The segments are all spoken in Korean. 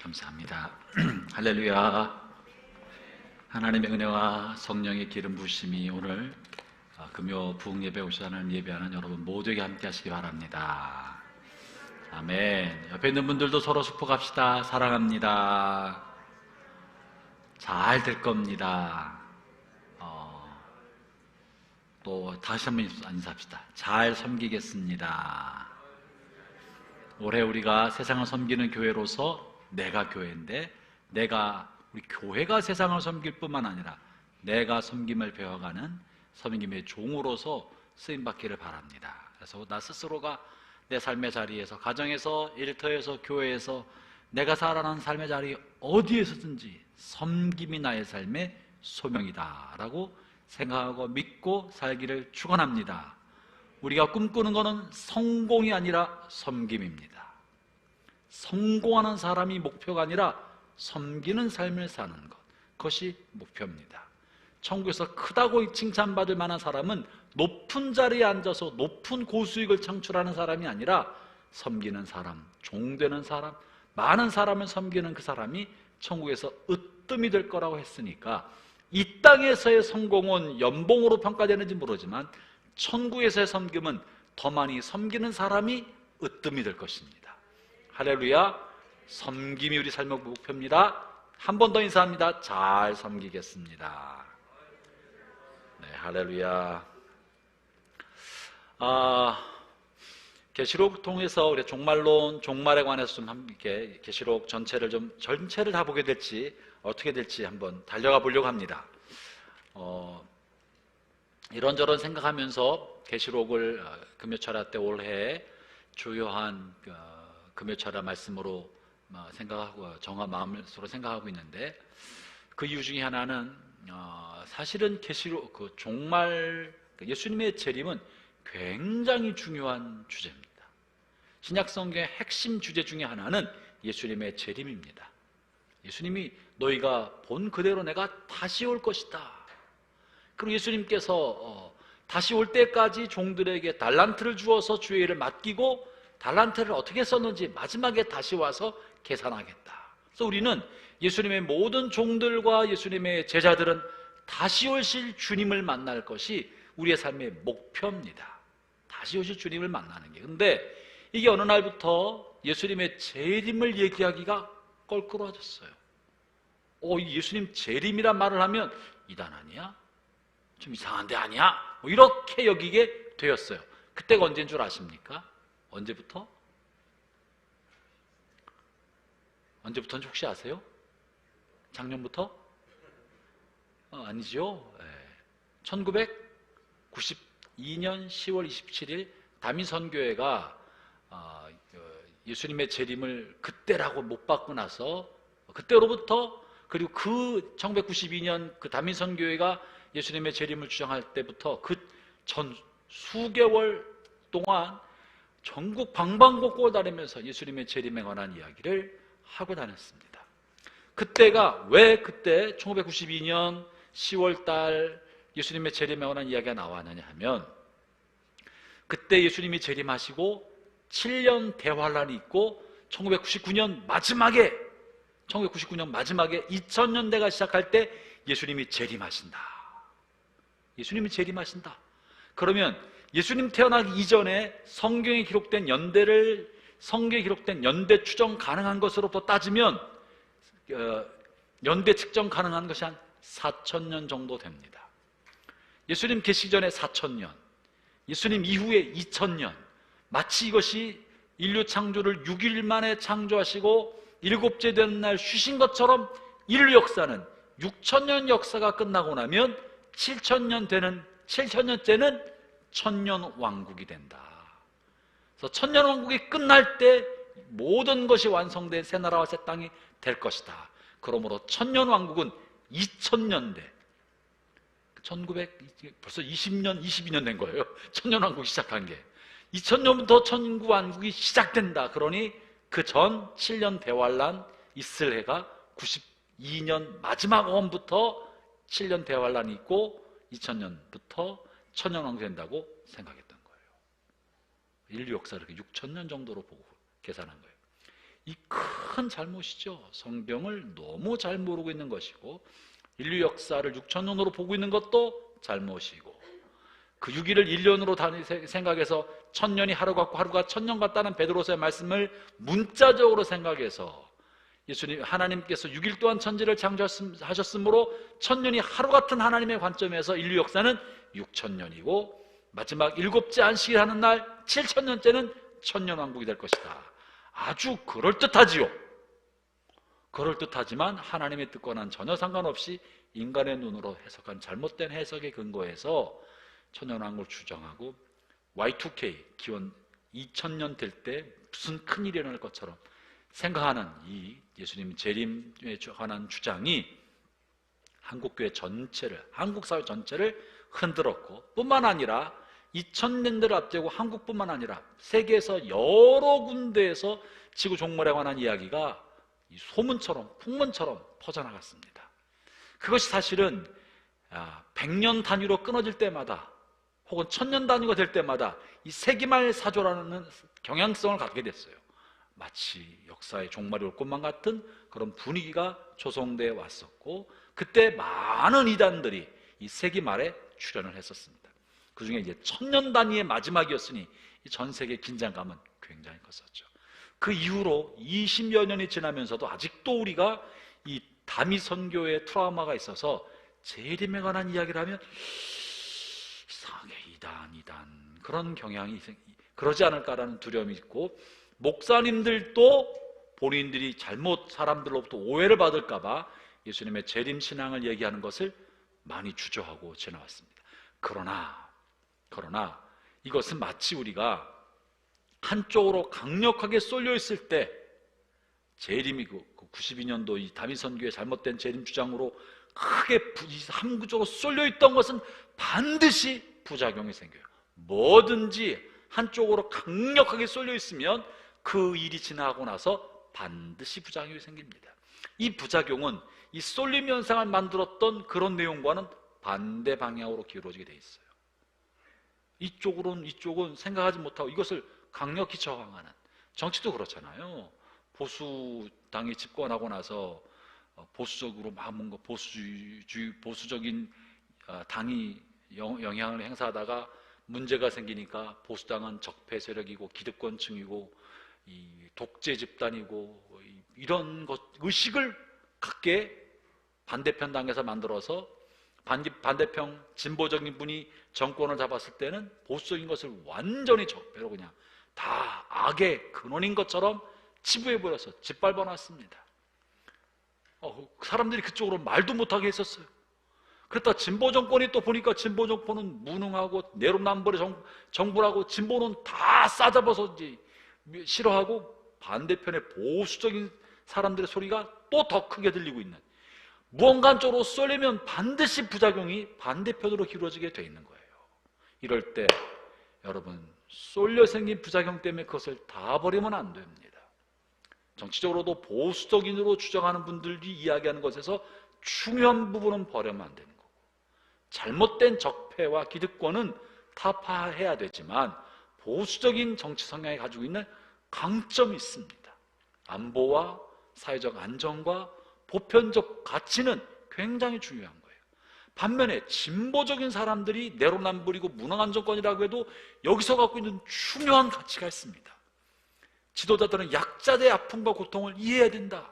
감사합니다. 할렐루야. 하나님의 은혜와 성령의 기름 부으심이 오늘 금요 부흥예배 오시 하나님 예배하는 여러분 모두에게 함께 하시기 바랍니다. 아멘. 옆에 있는 분들도 서로 축복합시다. 사랑합니다. 잘 될 겁니다. 또 다시 한번 인사합시다. 잘 섬기겠습니다. 올해 우리가 세상을 섬기는 교회로서 내가 교회인데, 우리 교회가 세상을 섬길 뿐만 아니라 내가 섬김을 배워가는 섬김의 종으로서 쓰임받기를 바랍니다. 그래서 나 스스로가 내 삶의 자리에서, 가정에서, 일터에서, 교회에서, 내가 살아가는 삶의 자리 어디에서든지 섬김이 나의 삶의 소명이다 라고 생각하고 믿고 살기를 축원합니다. 우리가 꿈꾸는 것은 성공이 아니라 섬김입니다. 성공하는 사람이 목표가 아니라 섬기는 삶을 사는 것, 그것이 목표입니다. 천국에서 크다고 칭찬받을 만한 사람은 높은 자리에 앉아서 높은 고수익을 창출하는 사람이 아니라 섬기는 사람, 종되는 사람, 많은 사람을 섬기는 그 사람이 천국에서 으뜸이 될 거라고 했으니까, 이 땅에서의 성공은 연봉으로 평가되는지 모르지만 천국에서의 섬김은 더 많이 섬기는 사람이 으뜸이 될 것입니다. 할렐루야. 섬김이 우리 삶의 목표입니다. 한 번 더 인사합니다. 잘 섬기겠습니다. 네, 할렐루야. 계시록 통해서 우리 종말론, 종말에 관해서 좀 함께 계시록 전체를 다 보게 될지 어떻게 될지 한번 달려가 보려고 합니다. 이런저런 생각하면서 계시록을 금요철야 때 올해 주요한 금요철야 말씀으로 생각하고 마음으로 생각하고 있는데, 그 이유 중에 하나는 사실은 계시록 종말, 예수님의 재림은 굉장히 중요한 주제입니다. 신약 성경의 핵심 주제 중에 하나는 예수님의 재림입니다. 예수님이 너희가 본 그대로 내가 다시 올 것이다. 그리고 예수님께서 다시 올 때까지 종들에게 달란트를 주어서 주의 일을 맡기고, 달란트를 어떻게 썼는지 마지막에 다시 와서 계산하겠다. 그래서 우리는 예수님의 모든 종들과 예수님의 제자들은 다시 오실 주님을 만날 것이 우리의 삶의 목표입니다. 다시 오실 주님을 만나는 게. 근데 이게 어느 날부터 예수님의 재림을 얘기하기가 껄끄러워졌어요. 예수님 재림이란 말을 하면 이단 아니야? 좀 이상한데 아니야? 이렇게 여기게 되었어요. 그때가 언제인 줄 아십니까? 언제부터? 언제부터인지 혹시 아세요? 작년부터? 아니죠. 1992년 10월 27일 다민선교회가 예수님의 재림을 그때라고 못 받고 나서, 그때로부터, 그리고 그 1992년 그 다민선교회가 예수님의 재림을 주장할 때부터 그 전 수개월 동안 전국 방방곡곡을 다니면서 예수님의 재림에 관한 이야기를 하고 다녔습니다. 그때가 왜 그때 1992년 10월 달 예수님의 재림에 관한 이야기가 나왔느냐 하면, 그때 예수님이 재림하시고 7년 대환란이 있고 1999년 마지막에 2000년대가 시작할 때 예수님이 재림하신다. 예수님이 재림하신다. 그러면 예수님 태어나기 이전에 성경에 기록된 연대 추정 가능한 것으로부터 따지면 연대 측정 가능한 것이 한 4000년 정도 됩니다. 예수님 계시기 전에 4000년, 예수님 이후에 2000년, 마치 이것이 인류 창조를 6일 만에 창조하시고 7째 되는 날 쉬신 것처럼 인류 역사는 6000년 역사가 끝나고 나면 7000년째는 천년왕국이 된다. 그래서 천년왕국이 끝날 때 모든 것이 완성된 새 나라와 새 땅이 될 것이다. 그러므로 천년왕국은 2000년대, 벌써 20년, 22년 된 거예요. 천년왕국이 시작한 게. 2000년부터 천국왕국이 시작된다. 그러니 그 전 7년 대환란 있을 해가 92년 마지막 원부터 7년 대환란이 있고 2000년부터 천년왕국이 된다고 생각했던 거예요. 인류 역사를 6000년 정도로 보고 계산한 거예요. 이 큰 잘못이죠. 성경을 너무 잘 모르고 있는 것이고, 인류 역사를 6,000년으로 보고 있는 것도 잘못이고, 그 6일을 1년으로 생각해서 1,000년이 하루 같고 하루가 1,000년 같다는 베드로서의 말씀을 문자적으로 생각해서 예수님, 하나님께서 6일 동안 천지를 창조하셨으므로 1,000년이 하루 같은 하나님의 관점에서 인류 역사는 6,000년이고, 마지막 7째 안식일 하는 날 7,000년째는 천년왕국이 될 것이다. 아주 그럴듯하지요. 그럴듯하지만 하나님의 뜻과는 전혀 상관없이 인간의 눈으로 해석한 잘못된 해석에 근거해서 천년왕국을 주장하고, Y2K, 기원 2000년 될 때 무슨 큰일이 일어날 것처럼 생각하는 이 예수님 재림에 관한 주장이 한국교회 전체를, 한국 사회 전체를 흔들었고, 뿐만 아니라 2000년대를 앞두고 한국뿐만 아니라 세계에서 여러 군데에서 지구 종말에 관한 이야기가 소문처럼, 풍문처럼 퍼져나갔습니다. 그것이 사실은 100년 단위로 끊어질 때마다 혹은 1000년 단위가 될 때마다 이 세기말 사조라는 경향성을 갖게 됐어요. 마치 역사의 종말이 올 것만 같은 그런 분위기가 조성되어 왔었고, 그때 많은 이단들이 이 세기말에 출연을 했었습니다. 그 중에 이제 1000년 단위의 마지막이었으니 이 전 세계 긴장감은 굉장히 컸었죠. 그 이후로 20여 년이 지나면서도 아직도 우리가 이 다미 선교의 트라우마가 있어서 재림에 관한 이야기를 하면 이상하게 이단 그런 경향이 그러지 않을까라는 두려움이 있고, 목사님들도 본인들이 잘못 사람들로부터 오해를 받을까봐 예수님의 재림 신앙을 얘기하는 것을 많이 주저하고 지나왔습니다. 그러나 이것은 마치 우리가 한쪽으로 강력하게 쏠려 있을 때, 재림이 92년도 이 다미 선교의 잘못된 재림 주장으로 크게 함구적으로 쏠려 있던 것은 반드시 부작용이 생겨요. 뭐든지 한쪽으로 강력하게 쏠려 있으면 그 일이 지나고 나서 반드시 부작용이 생깁니다. 이 부작용은 이 쏠림 현상을 만들었던 그런 내용과는 반대 방향으로 기울어지게 돼 있어요. 이쪽은 생각하지 못하고 이것을 강력히 저항하는, 정치도 그렇잖아요. 보수당이 집권하고 나서 보수적으로 막 뭔가 보수적인 당이 영향을 행사하다가 문제가 생기니까 보수당은 적폐 세력이고 기득권층이고 이 독재 집단이고 이런 것 의식을 갖게 반대편 당에서 만들어서 반대편 진보적인 분이 정권을 잡았을 때는 보수적인 것을 완전히 적폐로 그냥 다 악의 근원인 것처럼 치부해버려서 짓밟아놨습니다. 사람들이 그쪽으로 말도 못하게 했었어요. 그랬다 진보 정권이 또 보니까 진보 정권은 무능하고 내로남불의 정부라고 진보는 다 싸잡아서 이제 싫어하고, 반대편의 보수적인 사람들의 소리가 또 더 크게 들리고 있는, 무언가 한쪽으로 쏠리면 반드시 부작용이 반대편으로 기울어지게 돼 있는 거예요. 이럴 때 여러분, 쏠려 생긴 부작용 때문에 그것을 다 버리면 안 됩니다. 정치적으로도 보수적인으로 주장하는 분들이 이야기하는 것에서 중요한 부분은 버리면 안 되는 거고, 잘못된 적폐와 기득권은 타파해야 되지만 보수적인 정치 성향이 가지고 있는 강점이 있습니다. 안보와 사회적 안정과 보편적 가치는 굉장히 중요한 거예요. 반면에 진보적인 사람들이 내로남불이고 무능한 정권이라고 해도 여기서 갖고 있는 중요한 가치가 있습니다. 지도자들은 약자들의 아픔과 고통을 이해해야 된다.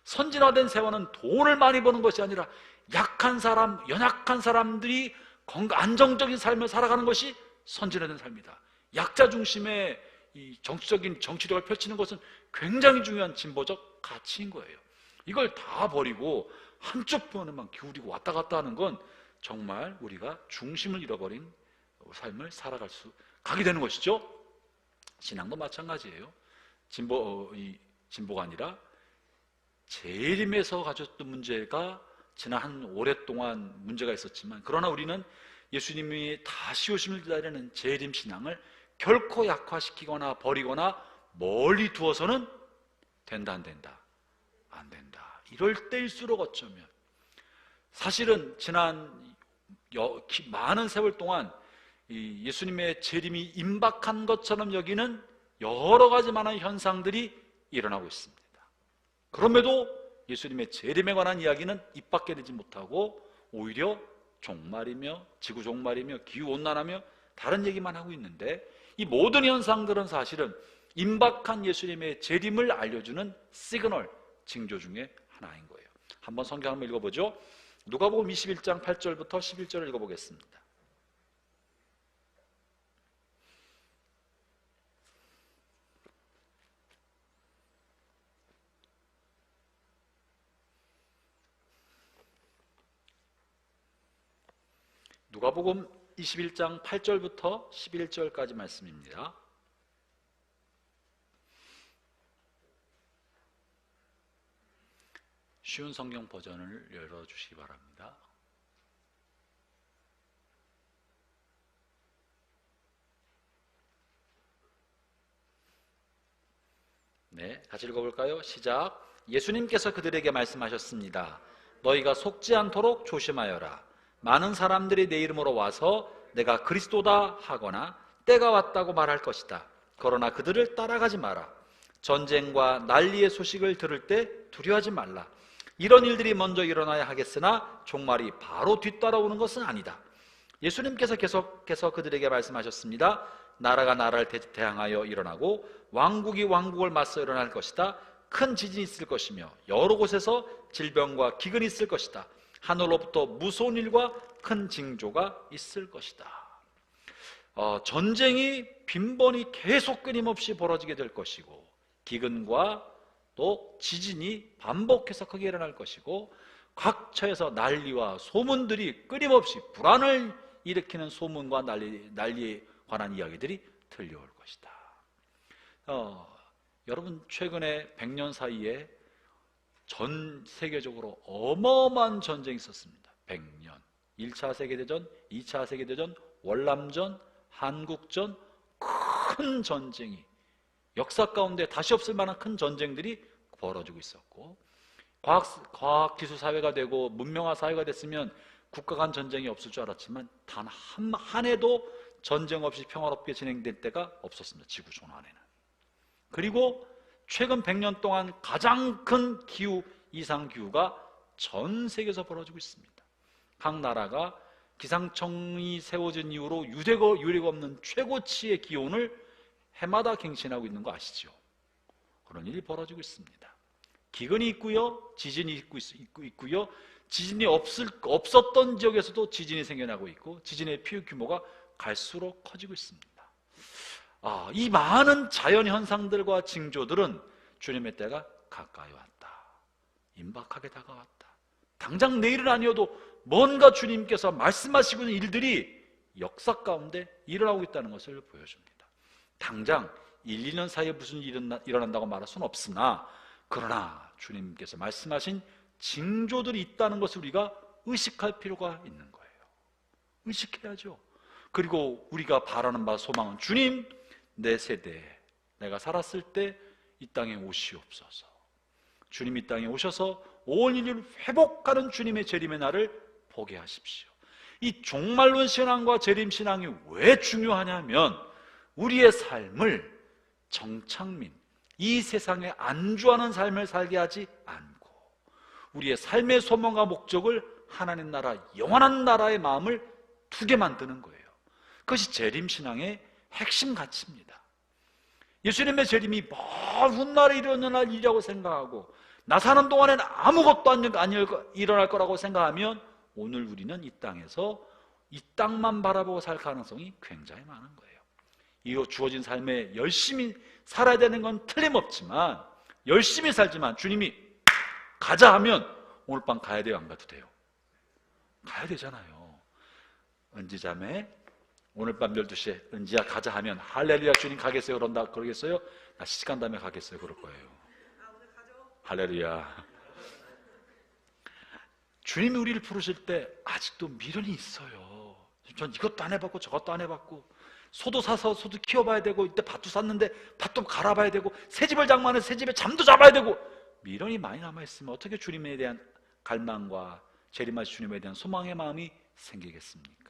선진화된 세원은 돈을 많이 버는 것이 아니라 약한 사람, 연약한 사람들이 안정적인 삶을 살아가는 것이 선진화된 삶이다. 약자 중심의 이 정치적인 정치력을 펼치는 것은 굉장히 중요한 진보적 가치인 거예요. 이걸 다 버리고 한쪽 편에만 기울이고 왔다 갔다 하는 건 정말 우리가 중심을 잃어버린 삶을 가게 되는 것이죠. 신앙도 마찬가지예요. 진보가 아니라 재림에서 가졌던 문제가 지난 한 오랫동안 문제가 있었지만, 그러나 우리는 예수님이 다시 오심을 기다리는 재림 신앙을 결코 약화시키거나 버리거나 멀리 두어서는 된다, 안 된다? 안 된다. 이럴 때일수록 어쩌면 사실은 지난 많은 세월 동안 이 예수님의 재림이 임박한 것처럼 여기는 여러 가지 많은 현상들이 일어나고 있습니다. 그럼에도 예수님의 재림에 관한 이야기는 입 밖에 내지 못하고 오히려 종말이며 지구 종말이며 기후온난화며 다른 얘기만 하고 있는데, 이 모든 현상들은 사실은 임박한 예수님의 재림을 알려주는 시그널, 징조 중에 하나인 거예요. 한번 성경 한번 읽어보죠. 누가복음 21장 8절부터 11절을 읽어보겠습니다. 누가복음 21장 8절부터 11절까지 말씀입니다. 쉬운 성경 버전을 열어주시기 바랍니다. 네, 같이 읽어볼까요? 시작. 예수님께서 그들에게 말씀하셨습니다. 너희가 속지 않도록 조심하여라. 많은 사람들이 내 이름으로 와서 내가 그리스도다 하거나 때가 왔다고 말할 것이다. 그러나 그들을 따라가지 마라. 전쟁과 난리의 소식을 들을 때 두려워하지 말라. 이런 일들이 먼저 일어나야 하겠으나 종말이 바로 뒤따라오는 것은 아니다. 예수님께서 계속해서 그들에게 말씀하셨습니다. 나라가 나라를 대항하여 일어나고 왕국이 왕국을 맞서 일어날 것이다. 큰 지진이 있을 것이며 여러 곳에서 질병과 기근이 있을 것이다. 하늘로부터 무서운 일과 큰 징조가 있을 것이다. 전쟁이 빈번히 계속 끊임없이 벌어지게 될 것이고, 기근과 또 지진이 반복해서 크게 일어날 것이고, 각처에서 난리와 소문들이 끊임없이 불안을 일으키는 소문과 난리에 관한 이야기들이 들려올 것이다. 여러분, 최근에 100년 사이에 전 세계적으로 어마어마한 전쟁이 있었습니다. 100년. 1차 세계대전, 2차 세계대전, 월남전, 한국전, 큰 전쟁이, 역사 가운데 다시 없을 만한 큰 전쟁들이 벌어지고 있었고, 과학기술 사회가 되고 문명화 사회가 됐으면 국가 간 전쟁이 없을 줄 알았지만 단 한 해도 전쟁 없이 평화롭게 진행될 때가 없었습니다. 지구 전환에는. 그리고 최근 100년 동안 가장 큰 이상기후가 전 세계에서 벌어지고 있습니다. 각 나라가 기상청이 세워진 이후로 유례가 없는 최고치의 기온을 해마다 갱신하고 있는 거 아시죠? 그런 일이 벌어지고 있습니다. 기근이 있고요, 지진이 있고요, 지진이 없었던 지역에서도 지진이 생겨나고 있고, 지진의 피해 규모가 갈수록 커지고 있습니다. 이 많은 자연 현상들과 징조들은 주님의 때가 가까이 왔다. 임박하게 다가왔다. 당장 내일은 아니어도 뭔가 주님께서 말씀하시고 있는 일들이 역사 가운데 일어나고 있다는 것을 보여줍니다. 당장 1, 2년 사이에 무슨 일이 일어난다고 말할 수는 없으나, 그러나 주님께서 말씀하신 징조들이 있다는 것을 우리가 의식할 필요가 있는 거예요. 의식해야죠. 그리고 우리가 바라는 바 소망은, 주님, 내 세대에 내가 살았을 때 이 땅에 오시옵소서. 주님 이 땅에 오셔서 온 인류를 회복하는 주님의 재림의 날을 보게 하십시오. 이 종말론 신앙과 재림 신앙이 왜 중요하냐면, 우리의 삶을 정착민, 이 세상에 안주하는 삶을 살게 하지 않고 우리의 삶의 소망과 목적을 하나님 나라, 영원한 나라의 마음을 두게 만드는 거예요. 그것이 재림 신앙의 핵심 가치입니다. 예수님의 재림이 먼 훗날에 일어날 일이라고 생각하고 나 사는 동안에는 아무것도 안 일어날 거라고 생각하면 오늘 우리는 이 땅에서 이 땅만 바라보고 살 가능성이 굉장히 많은 거예요. 이 주어진 삶에 열심히 살아야 되는 건 틀림없지만, 열심히 살지만 주님이 가자 하면 오늘 밤 가야 돼요, 안 가도 돼요? 가야 되잖아요. 은지자매, 오늘 밤 12시에 은지야 가자 하면 할렐루야 주님 가겠어요? 그러겠어요? 나 시간 다음에 가겠어요? 그럴 거예요. 할렐루야. 주님이 우리를 부르실 때 아직도 미련이 있어요. 전 이것도 안 해봤고 저것도 안 해봤고, 소도 사서 소도 키워봐야 되고, 이때 밭도 샀는데 밭도 갈아봐야 되고, 새집을 장만해서 새집에 잠도 잡아야 되고, 미련이 많이 남아있으면 어떻게 주님에 대한 갈망과 재림하신 주님에 대한 소망의 마음이 생기겠습니까?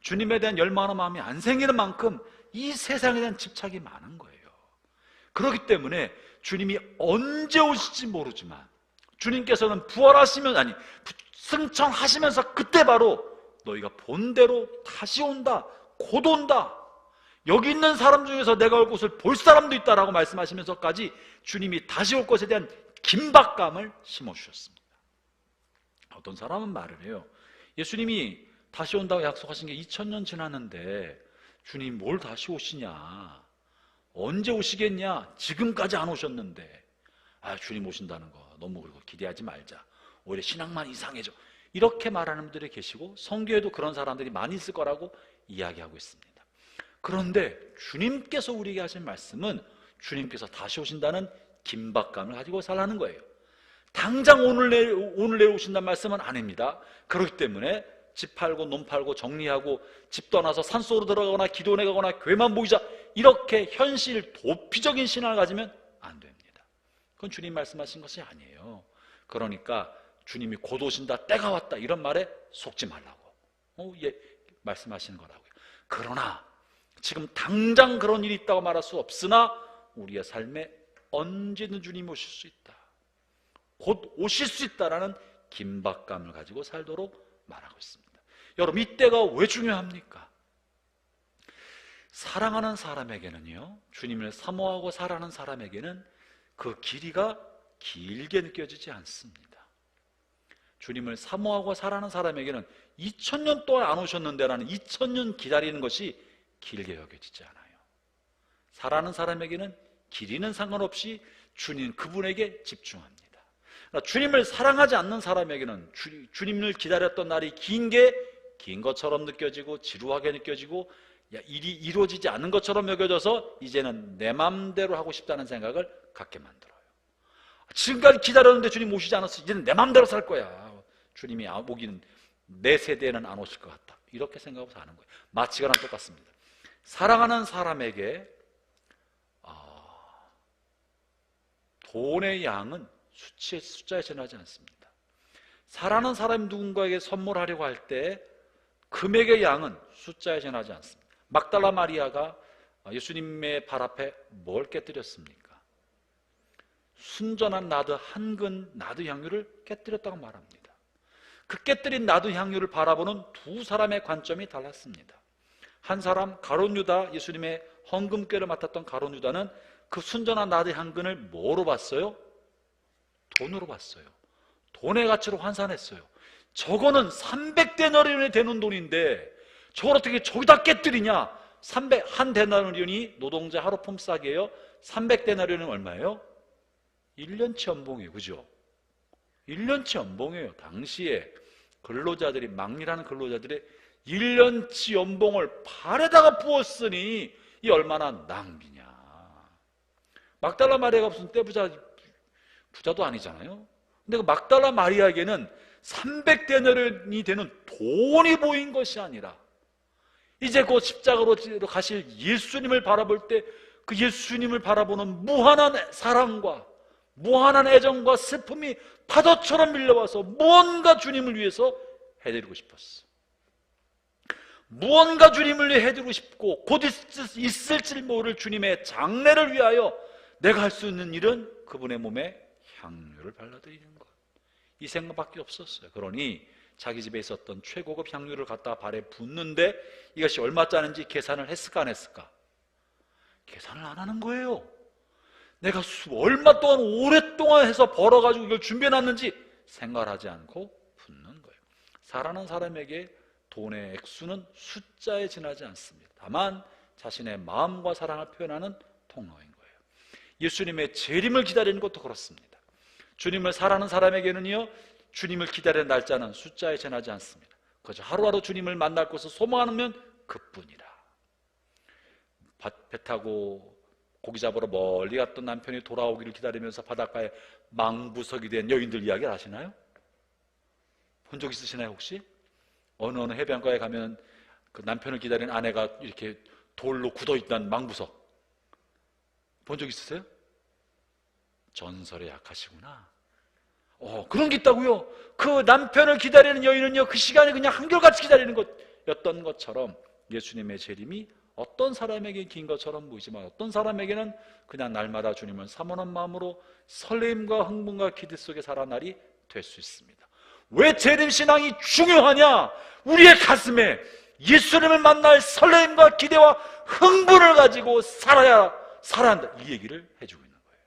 주님에 대한 열망하는 마음이 안 생기는 만큼 이 세상에 대한 집착이 많은 거예요. 그렇기 때문에 주님이 언제 오실지 모르지만 주님께서는 부활하시면 승천하시면서 그때 바로 너희가 본대로 다시 온다, 곧 온다, 여기 있는 사람 중에서 내가 올 곳을 볼 사람도 있다라고 말씀하시면서까지 주님이 다시 올 것에 대한 긴박감을 심어주셨습니다. 어떤 사람은 말을 해요. 예수님이 다시 온다고 약속하신 게 2000년 지났는데 주님 뭘 다시 오시냐, 언제 오시겠냐, 지금까지 안 오셨는데, 주님 오신다는 거 너무 그리고 기대하지 말자, 오히려 신앙만 이상해져, 이렇게 말하는 분들이 계시고 성경에도 그런 사람들이 많이 있을 거라고 이야기하고 있습니다. 그런데 주님께서 우리에게 하신 말씀은 주님께서 다시 오신다는 긴박감을 가지고 살라는 거예요. 당장 오늘 내일 오신다는 말씀은 아닙니다. 그렇기 때문에 집 팔고 논 팔고 정리하고 집 떠나서 산속으로 들어가거나 기도원에 가거나 교회만 모이자, 이렇게 현실 도피적인 신앙을 가지면 안 됩니다. 그건 주님 말씀하신 것이 아니에요. 그러니까 주님이 곧 오신다, 때가 왔다, 이런 말에 속지 말라고 말씀하시는 거라고요. 그러나 지금 당장 그런 일이 있다고 말할 수 없으나 우리의 삶에 언제든 주님 오실 수 있다, 곧 오실 수 있다라는 긴박감을 가지고 살도록 말하고 있습니다. 여러분, 이때가 왜 중요합니까? 사랑하는 사람에게는요, 주님을 사모하고 사랑하는 사람에게는 그 길이가 길게 느껴지지 않습니다. 주님을 사모하고 사랑하는 사람에게는 2000년 동안 안 오셨는데 라는 2000년 기다리는 것이 길게 여겨지지 않아요. 사랑하는 사람에게는 길이는 상관없이 주님, 그분에게 집중합니다. 주님을 사랑하지 않는 사람에게는 주님을 기다렸던 날이 긴 것처럼 느껴지고 지루하게 느껴지고 일이 이루어지지 않는 것처럼 여겨져서 이제는 내 맘대로 하고 싶다는 생각을 갖게 만들어요. 지금까지 기다렸는데 주님 오시지 않았어, 이제는 내 맘대로 살 거야, 주님이 오기는 내 세대에는 안 오실 것 같다, 이렇게 생각하고 사는 거예요. 마치 그랑 똑같습니다. 사랑하는 사람에게 돈의 양은 숫자에 지나지 않습니다. 사랑하는 사람이 누군가에게 선물하려고 할 때 금액의 양은 숫자에 지나지 않습니다. 막달라 마리아가 예수님의 발 앞에 뭘 깨뜨렸습니까? 순전한 나드 한 근 나드 향유를 깨뜨렸다고 말합니다. 그 깨뜨린 나드 향유를 바라보는 두 사람의 관점이 달랐습니다. 한 사람, 가룟 유다, 예수님의 헌금궤를 맡았던 가룟 유다는 그 순전한 나드 한 근을 뭐로 봤어요? 돈으로 봤어요. 돈의 가치로 환산했어요. 저거는 300데나리온이 되는 돈인데 저걸 어떻게 저기다 깨뜨리냐? 한 데나리온이 노동자 하루 품삯이에요. 300데나리온은 얼마예요? 1년치 연봉이에요. 그죠? 1년치 연봉이에요. 당시에 근로자들이, 막일하는 근로자들의 1년치 연봉을 발에다가 부었으니 이 얼마나 낭비냐. 막달라 마리아가 무슨 부자도 아니잖아요. 근데 그 막달라 마리아에게는 300데나리온이 되는 돈이 보인 것이 아니라 이제 곧 십자가로 가실 예수님을 바라볼 때 그 예수님을 바라보는 무한한 사랑과 무한한 애정과 슬픔이 파도처럼 밀려와서 무언가 주님을 위해서 해드리고 싶었어. 무언가 주님을 위해 해드리고 싶고 곧 있을지 모를 주님의 장례를 위하여 내가 할 수 있는 일은 그분의 몸에 향유를 발라드리는 것, 이 생각밖에 없었어요. 그러니 자기 집에 있었던 최고급 향유를 갖다가 발에 붓는데 이것이 얼마짜리인지 계산을 했을까 안 했을까? 계산을 안 하는 거예요. 내가 얼마 동안 오랫동안 해서 벌어가지고 이걸 준비해놨는지 생각을 하지 않고 붓는 거예요. 사랑하는 사람에게 돈의 액수는 숫자에 지나지 않습니다. 다만 자신의 마음과 사랑을 표현하는 통로인 거예요. 예수님의 재림을 기다리는 것도 그렇습니다. 주님을 사랑하는 사람에게는요, 주님을 기다리는 날짜는 숫자에 지나지 않습니다. 그저 하루하루 주님을 만날 것을 소망하면 그뿐이라. 배 타고 고기 잡으러 멀리 갔던 남편이 돌아오기를 기다리면서 바닷가에 망부석이 된 여인들 이야기를 아시나요? 본 적 있으시나요 혹시? 어느 해변가에 가면 그 남편을 기다리는 아내가 이렇게 돌로 굳어있던 망부석 본 적 있으세요? 전설에 약하시구나. 그런 게 있다고요? 그 남편을 기다리는 여인은요, 그 시간이 그냥 한결같이 기다리는 것이었던 것처럼 예수님의 재림이 어떤 사람에게 긴 것처럼 보이지만 어떤 사람에게는 그냥 날마다 주님을 사모하는 마음으로 설렘과 흥분과 기대 속에 살아가는 날이 될 수 있습니다. 왜 재림신앙이 중요하냐? 우리의 가슴에 예수님을 만날 설렘과 기대와 흥분을 가지고 살아야 한다, 이 얘기를 해주고 있는 거예요.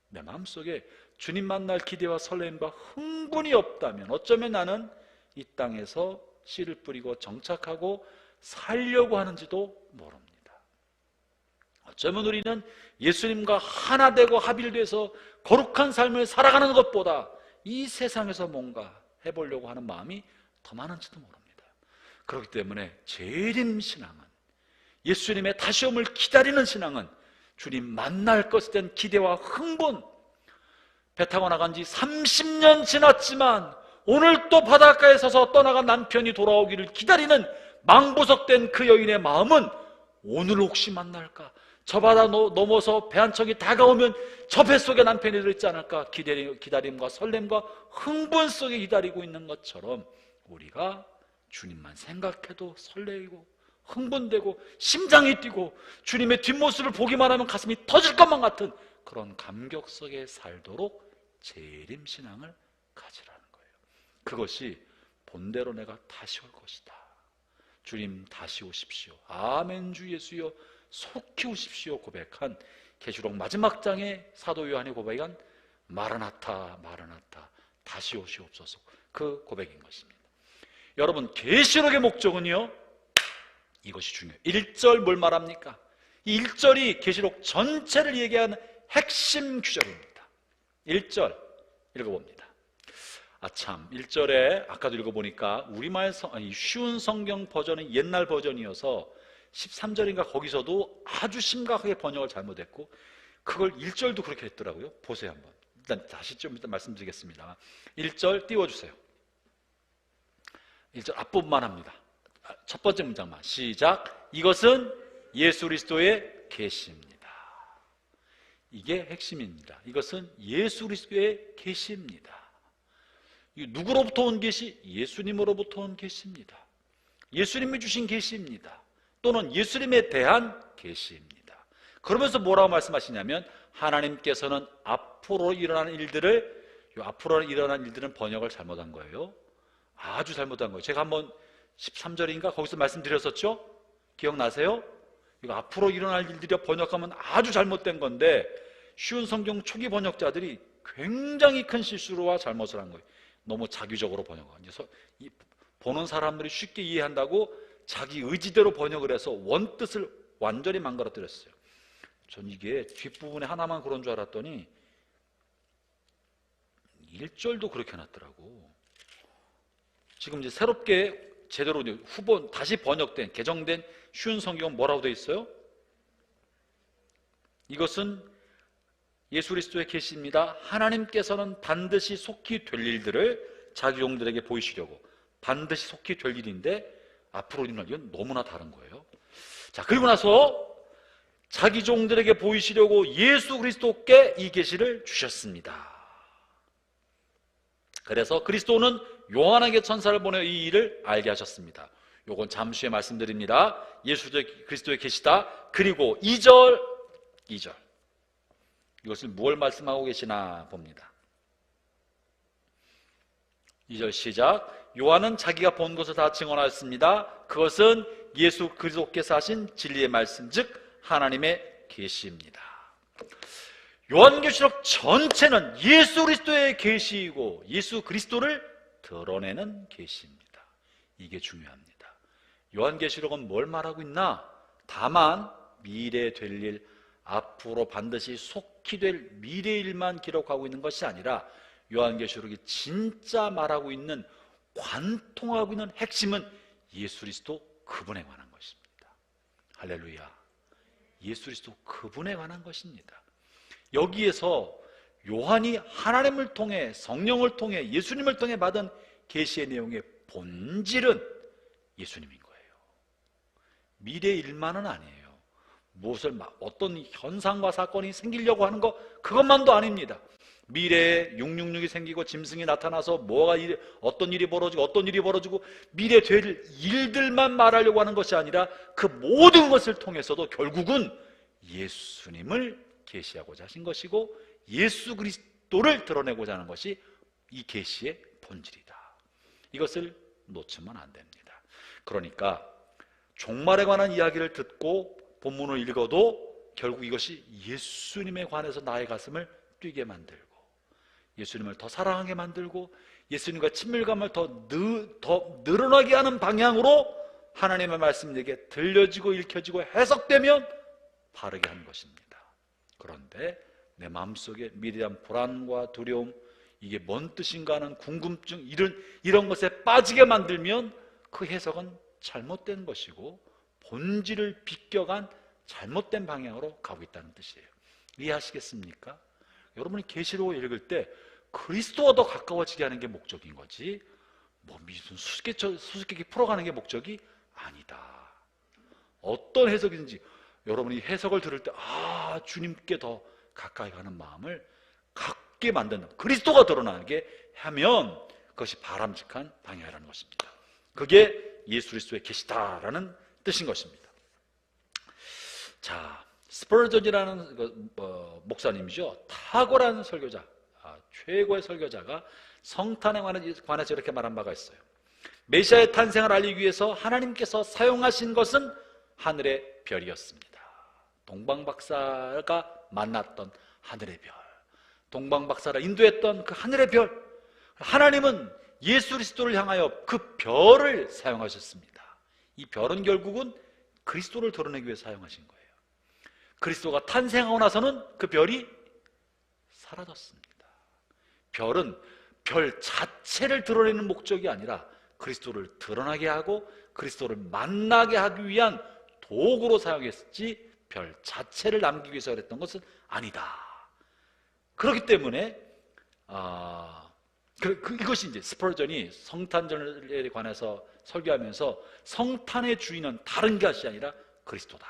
내 마음속에 주님 만날 기대와 설렘과 흥분이 없다면 어쩌면 나는 이 땅에서 씨를 뿌리고 정착하고 살려고 하는지도 모릅니다. 어쩌면 우리는 예수님과 하나 되고 합일돼서 거룩한 삶을 살아가는 것보다 이 세상에서 뭔가 해보려고 하는 마음이 더 많은지도 모릅니다. 그렇기 때문에 재림신앙은, 예수님의 다시 오음을 기다리는 신앙은 주님 만날 것에 대한 기대와 흥분, 배 타고 나간 지 30년 지났지만 오늘 또 바닷가에 서서 떠나간 남편이 돌아오기를 기다리는 망부석된 그 여인의 마음은 오늘 혹시 만날까? 저 바다 넘어서 배 한 척이 다가오면 저 뱃속에 남편이 들어있지 않을까? 기다림과 설렘과 흥분 속에 기다리고 있는 것처럼 우리가 주님만 생각해도 설레이고 흥분되고 심장이 뛰고 주님의 뒷모습을 보기만 하면 가슴이 터질 것만 같은 그런 감격 속에 살도록 재림신앙을 가지라는 거예요. 그것이 본대로 내가 다시 올 것이다. 주님 다시 오십시오. 아멘 주 예수여 속히 오십시오 고백한 계시록 마지막 장의 사도 요한이 고백한 마라나타 마라나타 다시 오시옵소서, 그 고백인 것입니다. 여러분, 계시록의 목적은요, 이것이 중요해요. 1절 뭘 말합니까? 이 1절이 계시록 전체를 얘기하는 핵심 규절입니다. 1절 읽어봅니다. 참, 1절에 아까도 읽어보니까 우리말 쉬운 성경 버전은 옛날 버전이어서 13절인가 거기서도 아주 심각하게 번역을 잘못했고 그걸 1절도 그렇게 했더라고요. 보세요 한번. 일단 다시 좀 일단 말씀드리겠습니다. 1절 띄워주세요. 1절 앞부분만 합니다. 첫 번째 문장만 시작. 이것은 예수 그리스도의 계시입니다. 이게 핵심입니다. 이것은 예수 그리스도의 계시입니다. 누구로부터 온 계시? 예수님으로부터 온 계시입니다. 예수님이 주신 계시입니다. 또는 예수님에 대한 계시입니다. 그러면서 뭐라고 말씀하시냐면 하나님께서는 앞으로 일어나는 일들은 번역을 잘못한 거예요. 아주 잘못한 거예요. 제가 한번 13절인가 거기서 말씀드렸었죠? 기억나세요? 이거 앞으로 일어날 일들이 번역하면 아주 잘못된 건데 쉬운 성경 초기 번역자들이 굉장히 큰 실수와 잘못을 한 거예요. 너무 자기적으로 번역한 거예요. 보는 사람들이 쉽게 이해한다고 자기 의지대로 번역을 해서 원뜻을 완전히 망가뜨렸어요. 전 이게 뒷부분에 하나만 그런 줄 알았더니 1절도 그렇게 해놨더라고. 지금 이제 새롭게 제대로 다시 번역된, 개정된 쉬운 성경은 뭐라고 되어 있어요? 이것은 예수 그리스도의 계시입니다. 하나님께서는 반드시 속히 될 일들을 자기 종들에게 보이시려고, 반드시 속히 될 일인데 앞으로 일어날 일은 너무나 다른 거예요. 자, 그리고 나서 자기 종들에게 보이시려고 예수 그리스도께 이 계시를 주셨습니다. 그래서 그리스도는 요한에게 천사를 보내 이 일을 알게 하셨습니다. 요건 잠시 후에 말씀드립니다. 예수 그리스도의 계시다. 그리고 2절 이것을 무엇을 말씀하고 계시나 봅니다. 2절 시작. 요한은 자기가 본 것을 다 증언하였습니다. 그것은 예수 그리스도께서 하신 진리의 말씀, 즉 하나님의 계시입니다. 요한계시록 전체는 예수 그리스도의 계시이고 예수 그리스도를 드러내는 계시입니다. 이게 중요합니다. 요한계시록은 뭘 말하고 있나? 다만 미래 될 일, 앞으로 반드시 속히 될 미래 일만 기록하고 있는 것이 아니라 요한계시록이 진짜 말하고 있는, 관통하고 있는 핵심은 예수 그리스도 그분에 관한 것입니다. 할렐루야. 예수 그리스도 그분에 관한 것입니다. 여기에서 요한이 하나님을 통해, 성령을 통해, 예수님을 통해 받은 계시의 내용의 본질은 예수님인 거예요. 미래 일만은 아니에요. 무엇을 어떤 현상과 사건이 생기려고 하는 것, 그것만도 아닙니다. 미래에 666이 생기고 짐승이 나타나서 어떤 일이 벌어지고 미래에 될 일들만 말하려고 하는 것이 아니라 그 모든 것을 통해서도 결국은 예수님을 계시하고자 하신 것이고 예수 그리스도를 드러내고자 하는 것이 이 계시의 본질이다. 이것을 놓치면 안 됩니다. 그러니까 종말에 관한 이야기를 듣고 본문을 읽어도 결국 이것이 예수님에 관해서 나의 가슴을 뛰게 만들고 예수님을 더 사랑하게 만들고 예수님과 친밀감을 더 늘어나게 하는 방향으로 하나님의 말씀이 내게 들려지고 읽혀지고 해석되면 바르게 하는 것입니다. 그런데 내 마음속에 미래에 대한 불안과 두려움, 이게 뭔 뜻인가 하는 궁금증, 이런 것에 빠지게 만들면 그 해석은 잘못된 것이고 본질을 비껴간 잘못된 방향으로 가고 있다는 뜻이에요. 이해하시겠습니까? 여러분이 계시록을 읽을 때 그리스도와 더 가까워지게 하는 게 목적인 거지 무슨 수수께끼 풀어가는 게 목적이 아니다. 어떤 해석이든지 여러분이 해석을 들을 때 주님께 더 가까이 가는 마음을 갖게 만드는, 그리스도가 드러나게 하면 그것이 바람직한 방향이라는 것입니다. 그게 예수 그리스도의 계시다라는 뜻인 것입니다. 자, 스퍼전이라는 목사님이죠. 탁월한 설교자, 최고의 설교자가 성탄에 관해서 이렇게 말한 바가 있어요. 메시아의 탄생을 알리기 위해서 하나님께서 사용하신 것은 하늘의 별이었습니다. 동방박사가 만났던 하늘의 별, 동방박사를 인도했던 그 하늘의 별, 하나님은 예수 그리스도를 향하여 그 별을 사용하셨습니다. 이 별은 결국은 그리스도를 드러내기 위해 사용하신 거예요. 그리스도가 탄생하고 나서는 그 별이 사라졌습니다. 별은 별 자체를 드러내는 목적이 아니라 그리스도를 드러나게 하고 그리스도를 만나게 하기 위한 도구로 사용했지 별 자체를 남기기 위해서 그랬던 것은 아니다. 그렇기 때문에 이것이 이제 스퍼전이 성탄절에 관해서 설교하면서 성탄의 주인은 다른 것이 아니라 그리스도다,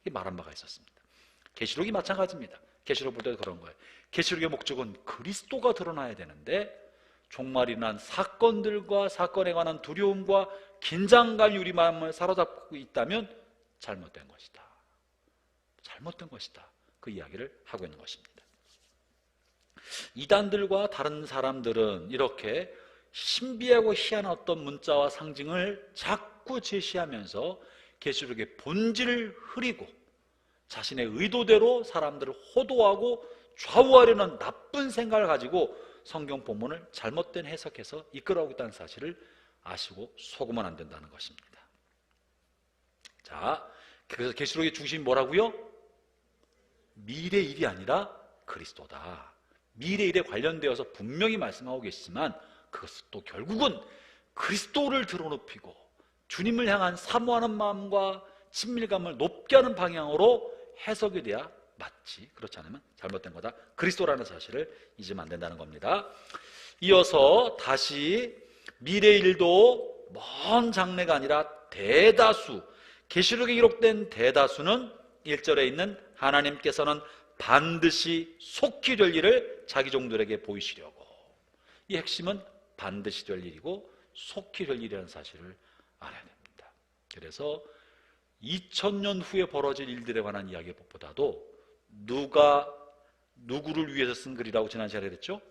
이 말한 바가 있었습니다. 계시록이 마찬가지입니다. 계시록 볼 때도 그런 거예요. 계시록의 목적은 그리스도가 드러나야 되는데 종말이 난 사건들과 사건에 관한 두려움과 긴장감이 우리 마음을 사로잡고 있다면 잘못된 것이다. 잘못된 것이다. 그 이야기를 하고 있는 것입니다. 이단들과 다른 사람들은 이렇게 신비하고 희한한 어떤 문자와 상징을 자꾸 제시하면서 계시록의 본질을 흐리고 자신의 의도대로 사람들을 호도하고 좌우하려는 나쁜 생각을 가지고 성경 본문을 잘못된 해석해서 이끌어오고 있다는 사실을 아시고 속으면 안 된다는 것입니다. 자, 그래서 계시록의 중심이 뭐라고요? 미래 일이 아니라 그리스도다. 미래 일에 관련되어서 분명히 말씀하고 계시지만 그것은 또 결국은 그리스도를 드러높이고 주님을 향한 사모하는 마음과 친밀감을 높게 하는 방향으로 해석이 돼야 맞지, 그렇지 않으면 잘못된 거다. 그리스도라는 사실을 잊으면 안 된다는 겁니다. 이어서 다시 미래 일도 먼 장래가 아니라 대다수, 계시록에 기록된 대다수는 1절에 있는 하나님께서는 반드시 속히 될 일을 자기 종들에게 보이시려고, 이 핵심은 반드시 될 일이고 속히 될 일이라는 사실을 알아야 됩니다. 그래서 2000년 후에 벌어질 일들에 관한 이야기보다도 누가 누구를 위해서 쓴 글이라고 지난 시간에 그랬죠?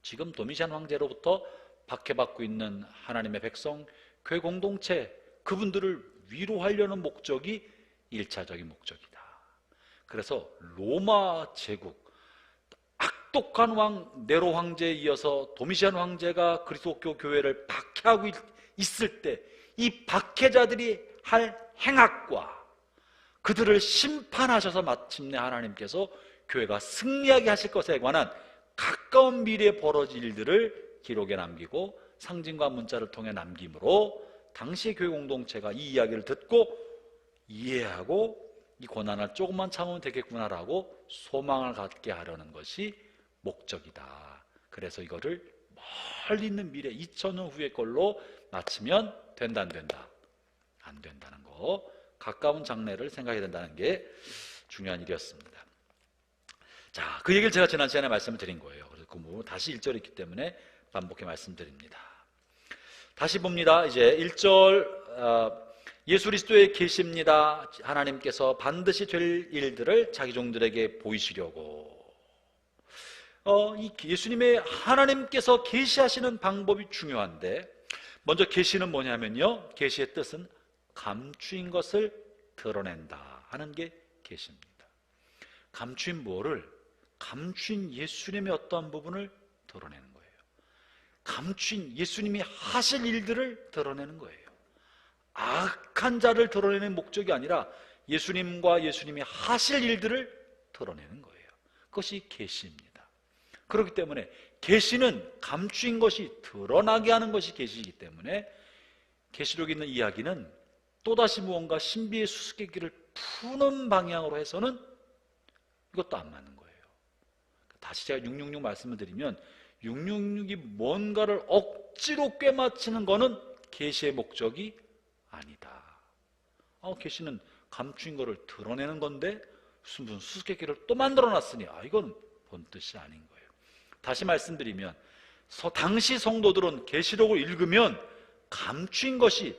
지금 도미시안 황제로부터 박해받고 있는 하나님의 백성, 교회 공동체, 그분들을 위로하려는 목적이 1차적인 목적이다. 그래서 로마 제국, 악독한 왕 네로 황제에 이어서 도미시안 황제가 그리스도교 교회를 박해하고 있을 때 이 박해자들이 할 행악과 그들을 심판하셔서 마침내 하나님께서 교회가 승리하게 하실 것에 관한 가까운 미래에 벌어질 일들을 기록에 남기고 상징과 문자를 통해 남김으로 당시 교회 공동체가 이 이야기를 듣고 이해하고 이 고난을 조금만 참으면 되겠구나라고 소망을 갖게 하려는 것이 목적이다. 그래서 이거를 멀리 있는 미래 2000년 후의 걸로 맞추면 된다, 안 된다? 안 된다는 거, 가까운 장래를 생각해야 된다는 게 중요한 일이었습니다. 자, 그 얘기를 제가 지난 시간에 말씀을 드린 거예요. 그래서 그 부분 다시 1절에 있기 때문에 반복해 말씀드립니다. 다시 봅니다. 이제 1절, 예수 그리스도의 계시입니다. 하나님께서 반드시 될 일들을 자기 종들에게 보이시려고. 이 예수님의 하나님께서 계시하시는 방법이 중요한데, 먼저 계시는 뭐냐면요, 계시의 뜻은 감추인 것을 드러낸다 하는 게 계시입니다. 감추인 뭐를? 감추인 예수님의 어떠한 부분을 드러내는 거예요. 감추인 예수님이 하실 일들을 드러내는 거예요. 악한 자를 드러내는 목적이 아니라 예수님과 예수님이 하실 일들을 드러내는 거예요. 그것이 계시입니다. 그렇기 때문에 계시는 감추인 것이 드러나게 하는 것이 계시이기 때문에 계시록에 있는 이야기는 또다시 무언가 신비의 수수께끼를 푸는 방향으로 해서는 이것도 안 맞는 거예요. 다시 제가 666 말씀을 드리면 666이 뭔가를 억지로 꿰맞추는 거는 계시의 목적이 아니다. 계시는 감추인 거를 드러내는 건데 무슨 수수께끼를 또 만들어놨으니 이건 본 뜻이 아닌 거예요. 다시 말씀드리면 당시 성도들은 계시록을 읽으면 감추인 것이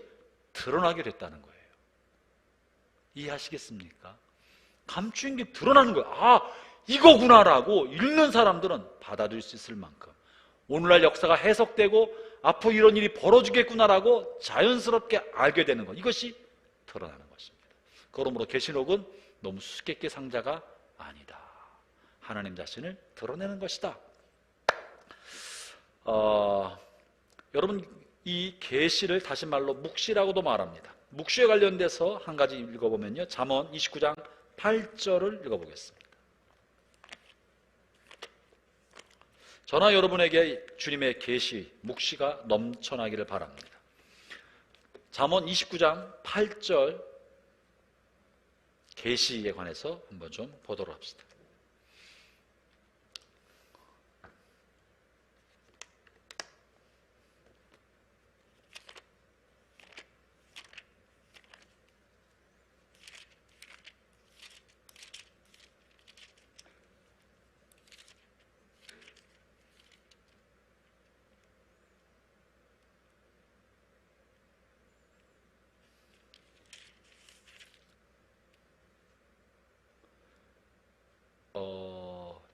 드러나게 됐다는 거예요. 이해하시겠습니까? 감추인 게 드러나는 거예요. 이거구나라고 읽는 사람들은 받아들일 수 있을 만큼 오늘날 역사가 해석되고 앞으로 이런 일이 벌어지겠구나라고 자연스럽게 알게 되는 것, 이것이 드러나는 것입니다. 그러므로 계시록은 너무 수수께끼 상자가 아니다. 하나님 자신을 드러내는 것이다. 여러분, 이 계시를 다시 말로 묵시라고도 말합니다. 묵시에 관련돼서 한 가지 읽어보면요, 잠언 29장 8절을 읽어보겠습니다. 저나 여러분에게 주님의 계시, 묵시가 넘쳐나기를 바랍니다. 잠언 29장 8절 계시에 관해서 한번 좀 보도록 합시다.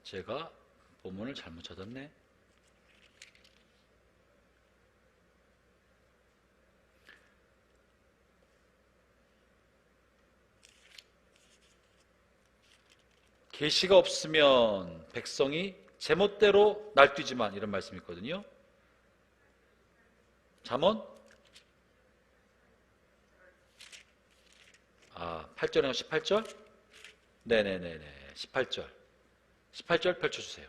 제가 본문을 잘못 찾았네. 계시가 없으면 백성이 제멋대로 날뛰지만, 이런 말씀이 있거든요. 잠언 8절에 18절? 네네네네, 18절 펼쳐주세요.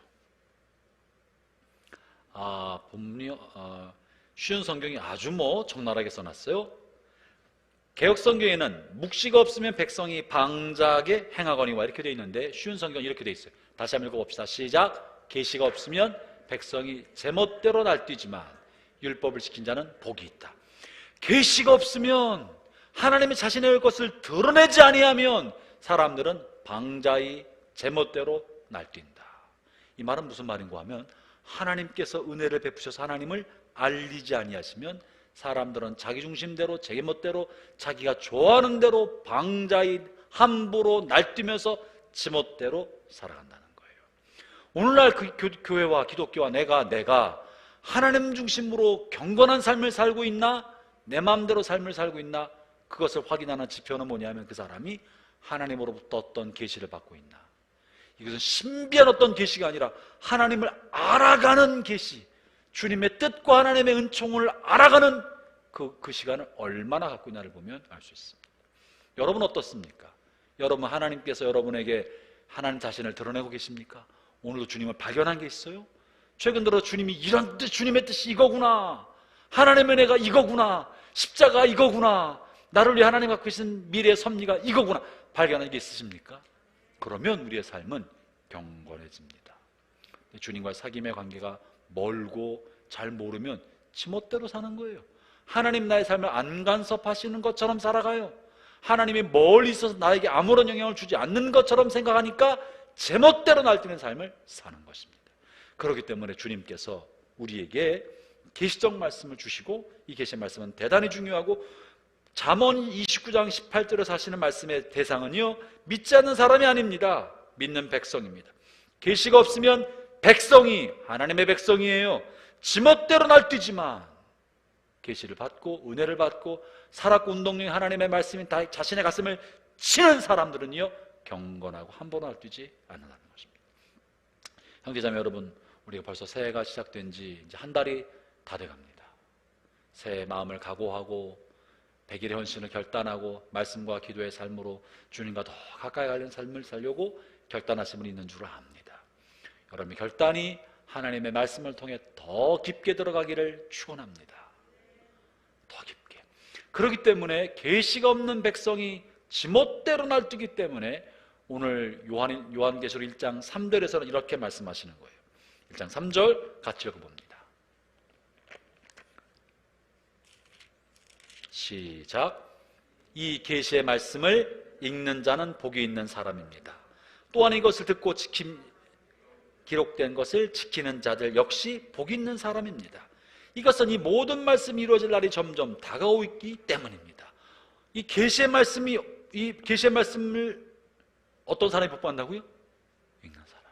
본문이 쉬운 성경이 아주 적나라하게 써놨어요. 개역 성경에는 묵시가 없으면 백성이 방자하게 행하거니와 이렇게 되어 있는데, 쉬운 성경 이렇게 되어 있어요. 다시 한번 읽어봅시다. 시작. 계시가 없으면 백성이 제멋대로 날뛰지만 율법을 지킨 자는 복이 있다. 계시가 없으면, 하나님이 자신의 것을 드러내지 아니하면 사람들은 방자히 제멋대로 날뛴다. 이 말은 무슨 말인가 하면, 하나님께서 은혜를 베푸셔서 하나님을 알리지 아니하시면 사람들은 자기 중심대로, 제멋대로, 자기가 좋아하는 대로 방자히 함부로 날뛰면서 지멋대로 살아간다는 거예요. 오늘날 그 교회와 기독교와 내가 하나님 중심으로 경건한 삶을 살고 있나, 내 마음대로 삶을 살고 있나, 그것을 확인하는 지표는 뭐냐면 그 사람이 하나님으로부터 어떤 계시를 받고 있나. 이것은 신비한 어떤 계시가 아니라 하나님을 알아가는 계시, 주님의 뜻과 하나님의 은총을 알아가는 그 시간을 얼마나 갖고 있나를 보면 알 수 있습니다. 여러분 어떻습니까? 여러분, 하나님께서 여러분에게 하나님 자신을 드러내고 계십니까? 오늘도 주님을 발견한 게 있어요? 최근 들어 주님이 이런 뜻, 주님의 뜻이 이거구나, 하나님의 은혜가 이거구나, 십자가 이거구나, 나를 위해 하나님 갖고 계신 미래의 섭리가 이거구나, 발견한 게 있으십니까? 그러면 우리의 삶은 경건해집니다. 주님과의 사귐의 관계가 멀고 잘 모르면 지멋대로 사는 거예요. 하나님 나의 삶을 안 간섭하시는 것처럼 살아가요. 하나님이 멀리 있어서 나에게 아무런 영향을 주지 않는 것처럼 생각하니까 제멋대로 날뛰는 삶을 사는 것입니다. 그렇기 때문에 주님께서 우리에게 계시적 말씀을 주시고, 이 계시의 말씀은 대단히 중요하고, 잠언 29장 18절에서 하시는 말씀의 대상은요, 믿지 않는 사람이 아닙니다. 믿는 백성입니다. 계시가 없으면 백성이 하나님의 백성이에요. 지멋대로 날뛰지만 계시를 받고 은혜를 받고 살았고 운동력이 하나님의 말씀이 다 자신의 가슴을 치는 사람들은요, 경건하고 한 번도 날뛰지 않는다는 것입니다. 형제자매 여러분, 우리가 벌써 새해가 시작된 지 이제 한 달이 다 돼갑니다. 새해 마음을 각오하고 100일의 헌신을 결단하고 말씀과 기도의 삶으로 주님과 더 가까이 가는 삶을 살려고 결단하신 분이 있는 줄 압니다. 여러분의 결단이 하나님의 말씀을 통해 더 깊게 들어가기를 축원합니다. 더 깊게. 그렇기 때문에 계시가 없는 백성이 지멋대로 날뛰기 때문에 오늘 요한계시록 1장 3절에서는 이렇게 말씀하시는 거예요. 1장 3절 같이 읽어봅니다. 시작. 이 계시의 말씀을 읽는 자는 복이 있는 사람입니다. 또한 이것을 듣고 기록된 것을 지키는 자들 역시 복이 있는 사람입니다. 이것은 이 모든 말씀이 이루어질 날이 점점 다가오고 있기 때문입니다. 이 계시의 말씀을 어떤 사람이 복받는다고요? 읽는 사람.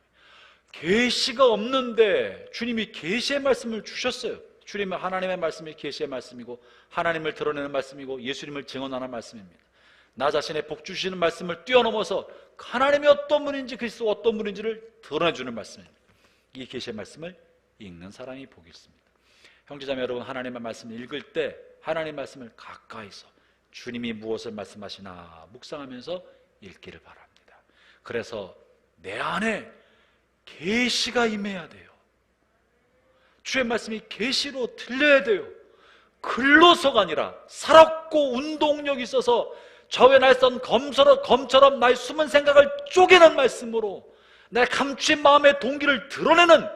계시가 없는데 주님이 계시의 말씀을 주셨어요. 주님은 하나님의 말씀이 계시의 말씀이고 하나님을 드러내는 말씀이고 예수님을 증언하는 말씀입니다. 나 자신의 복 주시는 말씀을 뛰어넘어서 하나님이 어떤 분인지 그리스도 어떤 분인지를 드러내주는 말씀입니다. 이 계시의 말씀을 읽는 사람이 복이 있습니다. 형제자매 여러분, 하나님의 말씀을 읽을 때 하나님의 말씀을 가까이서 주님이 무엇을 말씀하시나 묵상하면서 읽기를 바랍니다. 그래서 내 안에 계시가 임해야 돼요. 주의 말씀이 계시로 들려야 돼요. 글로서가 아니라 살았고 운동력이 있어서 좌우에 날선 검처럼 나의 숨은 생각을 쪼개는 말씀으로, 내 감추인 마음의 동기를 드러내는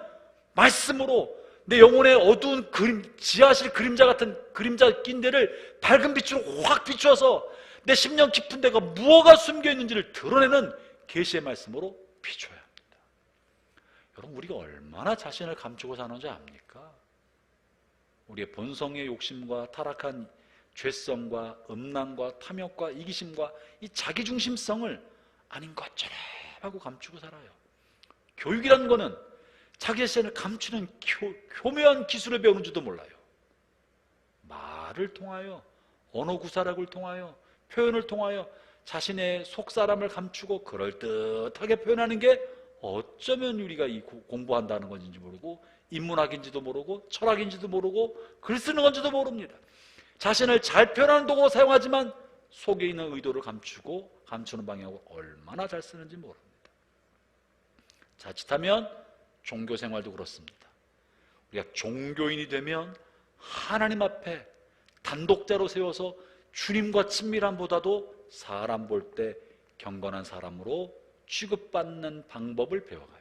말씀으로 내 영혼의 어두운 지하실 그림자 같은 그림자 낀 데를 밝은 빛으로 확 비추어서 내 심령 깊은 데가 무엇가 숨겨 있는지를 드러내는 계시의 말씀으로 비춰야 합니다. 여러분, 우리가 얼마나 자신을 감추고 사는지 압니까? 우리의 본성의 욕심과 타락한 죄성과 음란과 탐욕과 이기심과 이 자기중심성을 아닌 것처럼 하고 감추고 살아요. 교육이라는 거는 자기 자신을 감추는 교묘한 기술을 배우는지도 몰라요. 말을 통하여, 언어 구사력을 통하여, 표현을 통하여 자신의 속사람을 감추고 그럴듯하게 표현하는 게 어쩌면 우리가 이 공부한다는 건지 모르고 인문학인지도 모르고 철학인지도 모르고 글 쓰는 건지도 모릅니다. 자신을 잘 표현하는 도구로 사용하지만 속에 있는 의도를 감추는 방향으로 얼마나 잘 쓰는지 모릅니다. 자칫하면 종교생활도 그렇습니다. 우리가 종교인이 되면 하나님 앞에 단독자로 세워서 주님과 친밀함보다도 사람 볼 때 경건한 사람으로 취급받는 방법을 배워가요.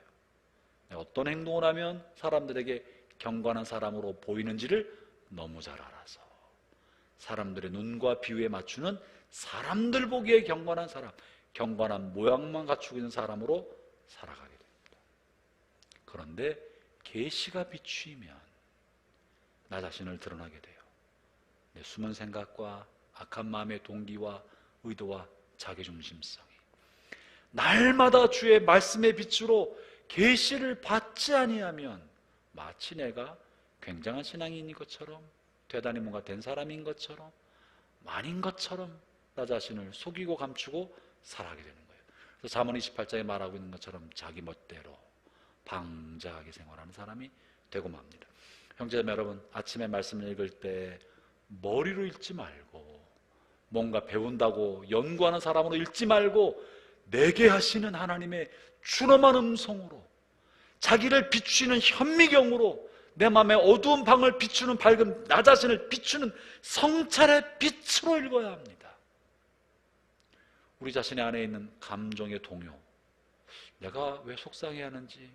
어떤 행동을 하면 사람들에게 경건한 사람으로 보이는지를 너무 잘 알아서 사람들의 눈과 비유에 맞추는, 사람들 보기에 경건한 사람, 경건한 모양만 갖추고 있는 사람으로 살아가게 됩니다. 그런데 계시가 비추이면 나 자신을 드러나게 돼요. 내 숨은 생각과 악한 마음의 동기와 의도와 자기중심성이 날마다 주의 말씀의 빛으로 계시를 받지 아니하면 마치 내가 굉장한 신앙인인 것처럼, 대단히 뭔가 된 사람인 것처럼, 아닌 것처럼 나 자신을 속이고 감추고 살아가게 되는 거예요. 그래서 잠언 28장에 말하고 있는 것처럼 자기 멋대로 방자하게 생활하는 사람이 되고 맙니다. 형제자매 여러분, 아침에 말씀을 읽을 때 머리로 읽지 말고 뭔가 배운다고 연구하는 사람으로 읽지 말고 내게 하시는 하나님의 준엄한 음성으로, 자기를 비추는 현미경으로 내 마음의 어두운 방을 비추는 밝은, 나 자신을 비추는 성찰의 빛으로 읽어야 합니다. 우리 자신의 안에 있는 감정의 동요, 내가 왜 속상해하는지,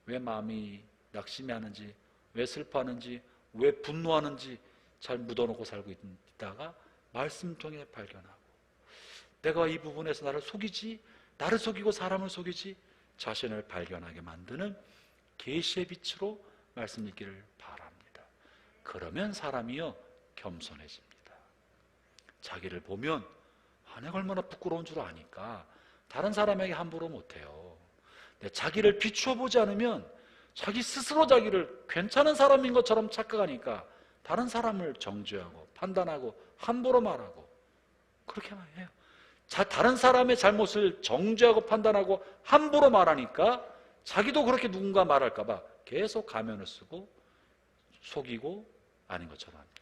왜 마음이 낙심해하는지, 왜 슬퍼하는지, 왜 분노하는지 잘 묻어놓고 살고 있다가 말씀 통해 발견하고, 내가 이 부분에서 나를 속이고 사람을 속이지, 자신을 발견하게 만드는 계시의 빛으로 말씀 읽기를 바랍니다. 그러면 사람이요 겸손해집니다. 자기를 보면 내가 얼마나 부끄러운 줄 아니까 다른 사람에게 함부로 못해요. 자기를 비추어 보지 않으면 자기 스스로 자기를 괜찮은 사람인 것처럼 착각하니까 다른 사람을 정죄하고 판단하고 함부로 말하고 그렇게만 해요. 다른 사람의 잘못을 정죄하고 판단하고 함부로 말하니까 자기도 그렇게 누군가 말할까 봐 계속 가면을 쓰고 속이고 아닌 것처럼 합니다.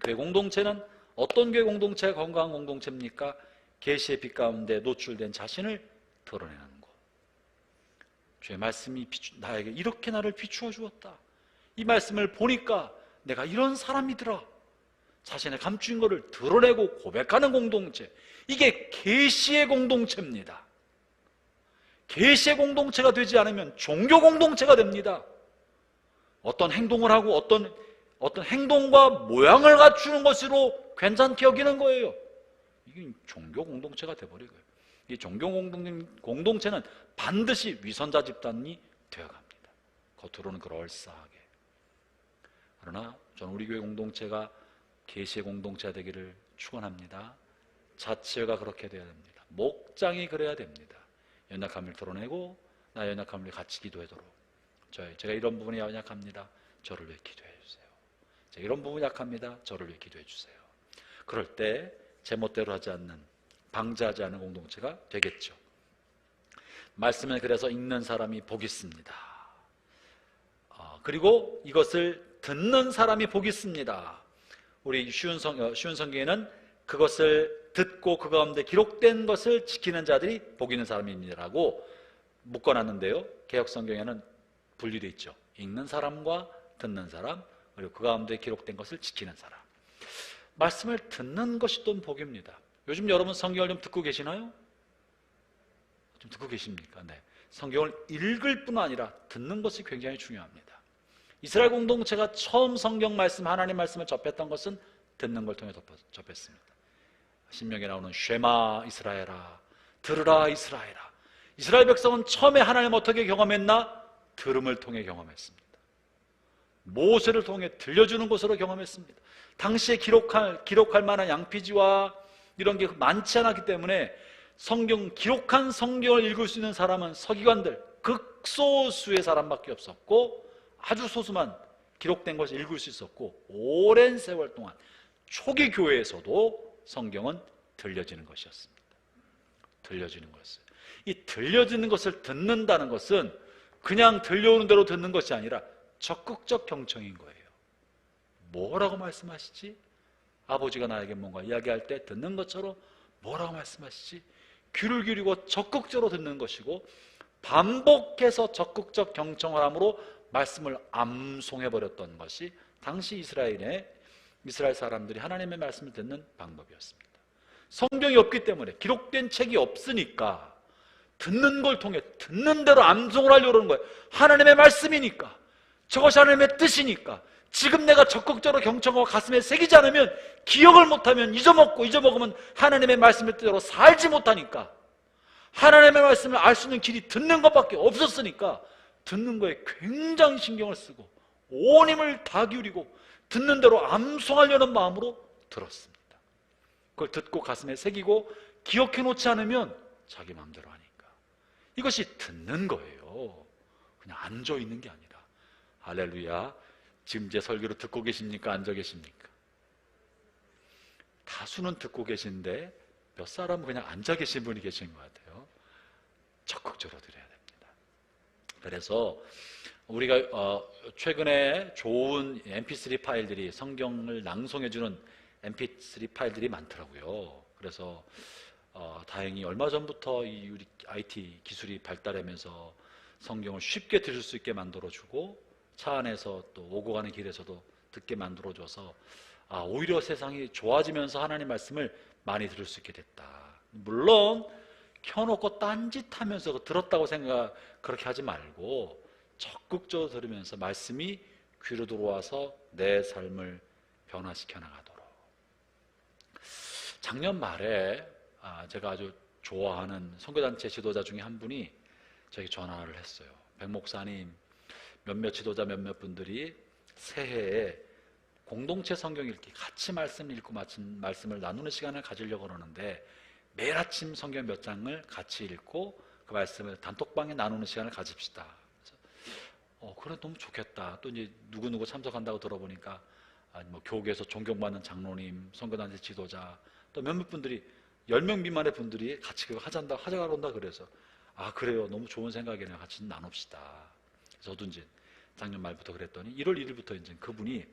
교회 공동체는 어떤 교회 공동체가 건강한 공동체입니까? 계시의 빛 가운데 노출된 자신을 드러내는 것. 주의 말씀이 나에게 이렇게 나를 비추어 주었다. 이 말씀을 보니까 내가 이런 사람이더라. 자신의 감추인 것을 드러내고 고백하는 공동체. 이게 계시의 공동체입니다. 계시의 공동체가 되지 않으면 종교 공동체가 됩니다. 어떤 행동을 하고 어떤 행동과 모양을 갖추는 것으로 괜찮게 여기는 거예요. 이게 종교 공동체가 돼버리고요. 이 종교 공동체는 반드시 위선자 집단이 되어갑니다. 겉으로는 그럴싸하게. 그러나 저는 우리 교회 공동체가 계시의 공동체가 되기를 축원합니다. 자체가 그렇게 되어야 됩니다. 목장이 그래야 됩니다. 연약함을 드러내고 나 연약함을 같이 기도하도록. 제가 이런 부분이 연약합니다. 저를 위해 기도해 주세요. 제가 이런 부분이 약합니다. 저를 위해 기도해 주세요. 그럴 때 제멋대로 하지 않는, 방지하지 않는 공동체가 되겠죠. 말씀을 그래서 읽는 사람이 복이 있습니다. 그리고 이것을 듣는 사람이 복이 있습니다. 우리 쉬운 성경에는 그것을 듣고 그 가운데 기록된 것을 지키는 자들이 복 있는 사람입니다라고 묶어놨는데요. 개역 성경에는 분리되어 있죠. 읽는 사람과 듣는 사람, 그리고 그 가운데 기록된 것을 지키는 사람. 말씀을 듣는 것이 또 복입니다. 요즘 여러분 성경을 좀 듣고 계시나요? 좀 듣고 계십니까? 네. 성경을 읽을 뿐 아니라 듣는 것이 굉장히 중요합니다. 이스라엘 공동체가 처음 성경 말씀, 하나님 말씀을 접했던 것은 듣는 걸 통해 접했습니다. 신명에 나오는 쉐마 이스라엘아, 들으라 이스라엘아. 이스라엘 백성은 처음에 하나님 어떻게 경험했나? 들음을 통해 경험했습니다. 모세를 통해 들려주는 것으로 경험했습니다. 당시에 기록할 만한 양피지와 이런 게 많지 않았기 때문에 기록한 성경을 읽을 수 있는 사람은 서기관들, 극소수의 사람밖에 없었고, 아주 소수만 기록된 것을 읽을 수 있었고, 오랜 세월 동안 초기 교회에서도 성경은 들려지는 것이었습니다. 들려지는 것을. 이 들려지는 것을 듣는다는 것은 그냥 들려오는 대로 듣는 것이 아니라 적극적 경청인 거예요. 뭐라고 말씀하시지? 아버지가 나에게 뭔가 이야기할 때 듣는 것처럼 뭐라고 말씀하시지? 귀를 기울이고 적극적으로 듣는 것이고, 반복해서 적극적 경청을 함으로 말씀을 암송해버렸던 것이 당시 이스라엘 사람들이 하나님의 말씀을 듣는 방법이었습니다. 성경이 없기 때문에, 기록된 책이 없으니까 듣는 걸 통해 듣는 대로 암송을 하려고 하는 거예요. 하나님의 말씀이니까, 저것이 하나님의 뜻이니까. 지금 내가 적극적으로 경청하고 가슴에 새기지 않으면, 기억을 못하면, 잊어먹으면 하나님의 말씀의 뜻대로 살지 못하니까, 하나님의 말씀을 알 수 있는 길이 듣는 것밖에 없었으니까 듣는 거에 굉장히 신경을 쓰고 온 힘을 다 기울이고 듣는 대로 암송하려는 마음으로 들었습니다. 그걸 듣고 가슴에 새기고 기억해 놓지 않으면 자기 마음대로 하니까. 이것이 듣는 거예요. 그냥 앉아 있는 게 아니라. 할렐루야. 지금 제 설교를 듣고 계십니까? 앉아 계십니까? 다수는 듣고 계신데 몇 사람은 그냥 앉아 계신 분이 계신 것 같아요. 적극적으로 드려야 됩니다. 그래서 우리가 최근에 좋은 mp3 파일들이, 성경을 낭송해주는 mp3 파일들이 많더라고요. 그래서 다행히 얼마 전부터 이 우리 IT 기술이 발달하면서 성경을 쉽게 들을 수 있게 만들어주고, 차 안에서 또 오고 가는 길에서도 듣게 만들어줘서 오히려 세상이 좋아지면서 하나님 말씀을 많이 들을 수 있게 됐다. 물론 켜놓고 딴짓하면서 들었다고 그렇게 하지 말고 적극적으로 들으면서 말씀이 귀로 들어와서 내 삶을 변화시켜 나가도록. 작년 말에 제가 아주 좋아하는 선교단체 지도자 중에 한 분이 저에게 전화를 했어요. 백 목사님, 몇몇 지도자 몇몇 분들이 새해에 공동체 성경 읽기, 같이 말씀 읽고 말씀을 나누는 시간을 가지려고 그러는데 매일 아침 성경 몇 장을 같이 읽고 그 말씀을 단톡방에 나누는 시간을 가집시다. 그래 너무 좋겠다. 또 이제 누구누구 참석한다고 들어보니까 뭐 교계에서 존경받는 장로님, 선교단체 지도자, 또 몇몇 분들이 10명 미만의 분들이 같이 그거 하자고 한다 그래서 그래요. 너무 좋은 생각이네요. 같이 나눕시다. 저도 이제 작년 말부터 그랬더니 1월 1일부터 이제 그분이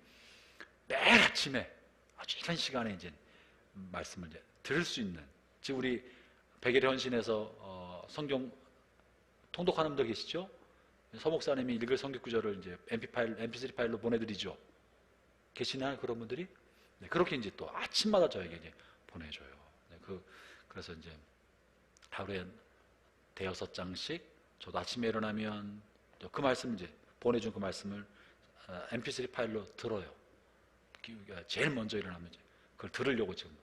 매일 아침에 아주 이런 시간에 이제 말씀을 이제 들을 수 있는, 지금 우리 백일의 헌신에서 성경 통독하는 분들 계시죠? 서 목사님이 읽을 성경 구절을 이제 MP3 파일로 보내드리죠. 계시나요? 그런 분들이? 네, 그렇게 이제 또 아침마다 저에게 이제 보내줘요. 네, 그래서 이제 하루에 5-6장씩 저도 아침에 일어나면 그 말씀 이제 보내준 그 말씀을 MP3 파일로 들어요. 제일 먼저 일어나면 이제 그걸 들으려고 지금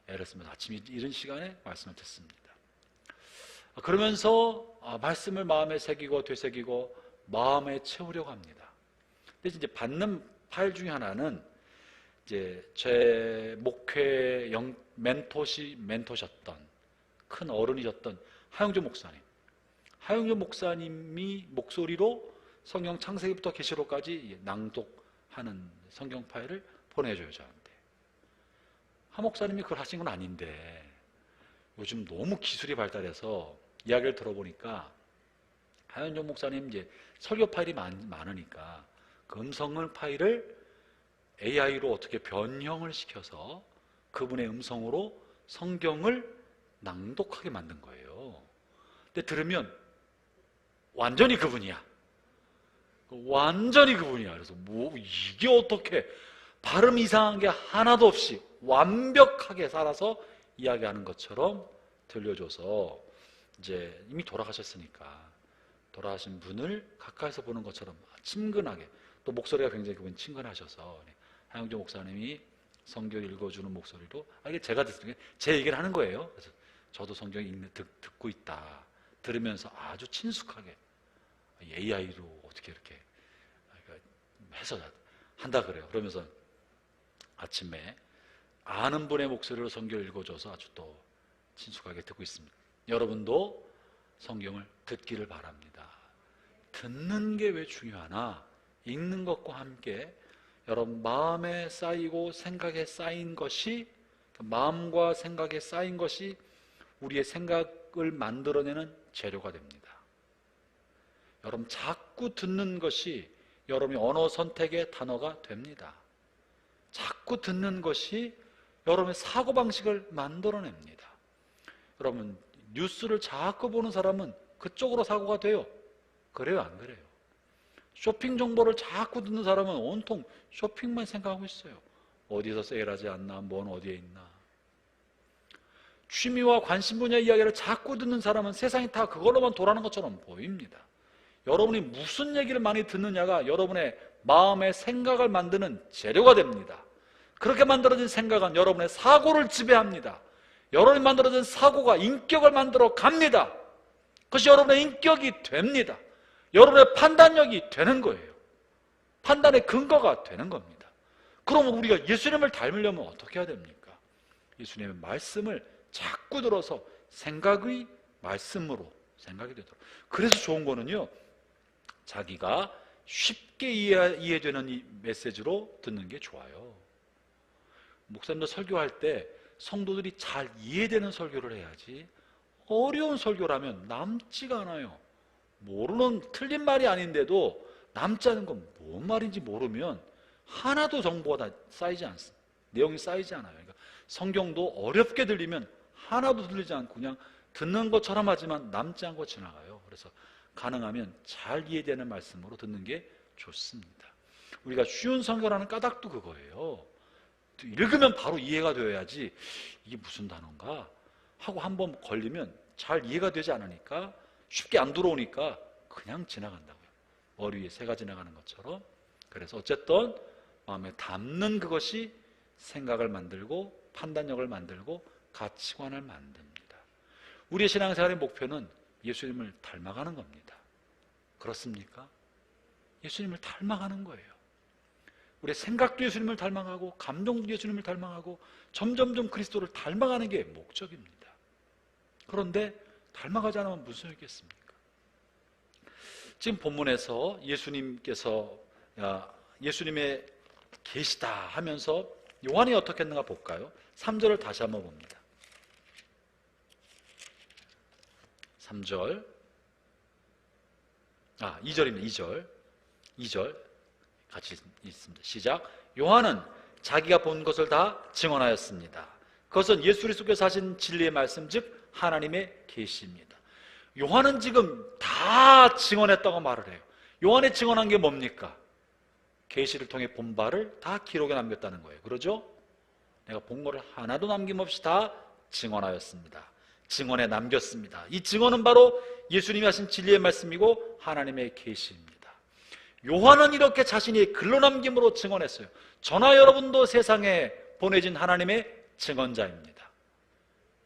애를 쓰면서 아침 이른 시간에 말씀을 듣습니다. 그러면서 말씀을 마음에 새기고 되새기고 마음에 채우려고 합니다. 근데 이제 받는 파일 중에 하나는 이제 제 목회 멘토셨던 큰 어른이셨던 하영조 목사님. 하영조 목사님이 목소리로 성경 창세기부터 계시록까지 낭독하는 성경 파일을 보내줘요, 저한테. 하 목사님이 그걸 하신 건 아닌데 요즘 너무 기술이 발달해서 이야기를 들어보니까 하영조 목사님 이제 설교 파일이 많으니까 그 음성 파일을 AI로 어떻게 변형을 시켜서 그분의 음성으로 성경을 낭독하게 만든 거예요. 근데 들으면 완전히 그분이야. 완전히 그분이야. 그래서 이게 어떻게 발음 이상한 게 하나도 없이 완벽하게 살아서 이야기하는 것처럼 들려줘서 이제 이미 돌아가셨으니까 돌아가신 분을 가까이서 보는 것처럼 친근하게, 또 목소리가 굉장히 그분 친근하셔서 하영조 목사님이 성경 읽어주는 목소리로, 이게 제가 듣는 게 제 얘기를 하는 거예요. 그래서 저도 성경 듣고 있다. 들으면서 아주 친숙하게 AI로 어떻게 이렇게 해서 한다 그래요. 그러면서 아침에 아는 분의 목소리로 성경을 읽어줘서 아주 또 친숙하게 듣고 있습니다. 여러분도 성경을 듣기를 바랍니다. 듣는 게 왜 중요하나? 읽는 것과 함께 여러분 마음에 쌓이고 생각에 쌓인 것이, 마음과 생각에 쌓인 것이 우리의 생각을 만들어내는 재료가 됩니다. 여러분 자꾸 듣는 것이 여러분의 언어 선택의 단어가 됩니다. 자꾸 듣는 것이 여러분의 사고방식을 만들어냅니다. 여러분 뉴스를 자꾸 보는 사람은 그쪽으로 사고가 돼요. 그래요, 안 그래요? 쇼핑 정보를 자꾸 듣는 사람은 온통 쇼핑만 생각하고 있어요. 어디서 세일하지 않나, 뭔 어디에 있나. 취미와 관심 분야 이야기를 자꾸 듣는 사람은 세상이 다 그걸로만 돌아가는 것처럼 보입니다. 여러분이 무슨 얘기를 많이 듣느냐가 여러분의 마음의 생각을 만드는 재료가 됩니다. 그렇게 만들어진 생각은 여러분의 사고를 지배합니다. 여러분이 만들어진 사고가 인격을 만들어 갑니다. 그것이 여러분의 인격이 됩니다. 여러분의 판단력이 되는 거예요. 판단의 근거가 되는 겁니다. 그러면 우리가 예수님을 닮으려면 어떻게 해야 됩니까? 예수님의 말씀을 자꾸 들어서 생각의 말씀으로 생각이 되도록. 그래서 좋은 거는요, 자기가 쉽게 이해되는 이 메시지로 듣는 게 좋아요. 목사님도 설교할 때 성도들이 잘 이해되는 설교를 해야지, 어려운 설교라면 남지가 않아요. 모르는, 틀린 말이 아닌데도 남지 않은 건 뭔 말인지 모르면 하나도 정보가 다 쌓이지 않습니다. 내용이 쌓이지 않아요. 그러니까 성경도 어렵게 들리면 하나도 들리지 않고 그냥 듣는 것처럼 하지만 남지 않고 지나가요. 그래서 가능하면 잘 이해되는 말씀으로 듣는 게 좋습니다. 우리가 쉬운 성경하는 까닭도 그거예요. 읽으면 바로 이해가 되어야지 이게 무슨 단어인가 하고 한번 걸리면 잘 이해가 되지 않으니까, 쉽게 안 들어오니까 그냥 지나간다고요. 머리 위에 새가 지나가는 것처럼. 그래서 어쨌든 마음에 담는 그것이 생각을 만들고 판단력을 만들고 가치관을 만듭니다. 우리의 신앙생활의 목표는 예수님을 닮아가는 겁니다. 그렇습니까? 예수님을 닮아가는 거예요. 우리의 생각도 예수님을 닮아가고 감정도 예수님을 닮아가고 점점점 그리스도를 닮아가는 게 목적입니다. 그런데 닮아가지 않으면 무슨 소용이겠습니까? 지금 본문에서 예수님께서 예수님의 계시다 하면서 요한이 어떻게 했는가 볼까요? 3절을 다시 한번 봅니다. 3절 2절입니다. 2절 같이 읽습니다. 시작. 요한은 자기가 본 것을 다 증언하였습니다. 그것은 예수 그리스도께서 하신 진리의 말씀 즉 하나님의 계시입니다. 요한은 지금 다 증언했다고 말을 해요. 요한이 증언한 게 뭡니까? 계시를 통해 본 바를 다 기록에 남겼다는 거예요. 그러죠? 내가 본 거를 하나도 남김없이 다 증언하였습니다. 증언에 남겼습니다. 이 증언은 바로 예수님이 하신 진리의 말씀이고 하나님의 계시입니다. 요한은 이렇게 자신이 글로 남김으로 증언했어요. 저나 여러분도 세상에 보내진 하나님의 증언자입니다.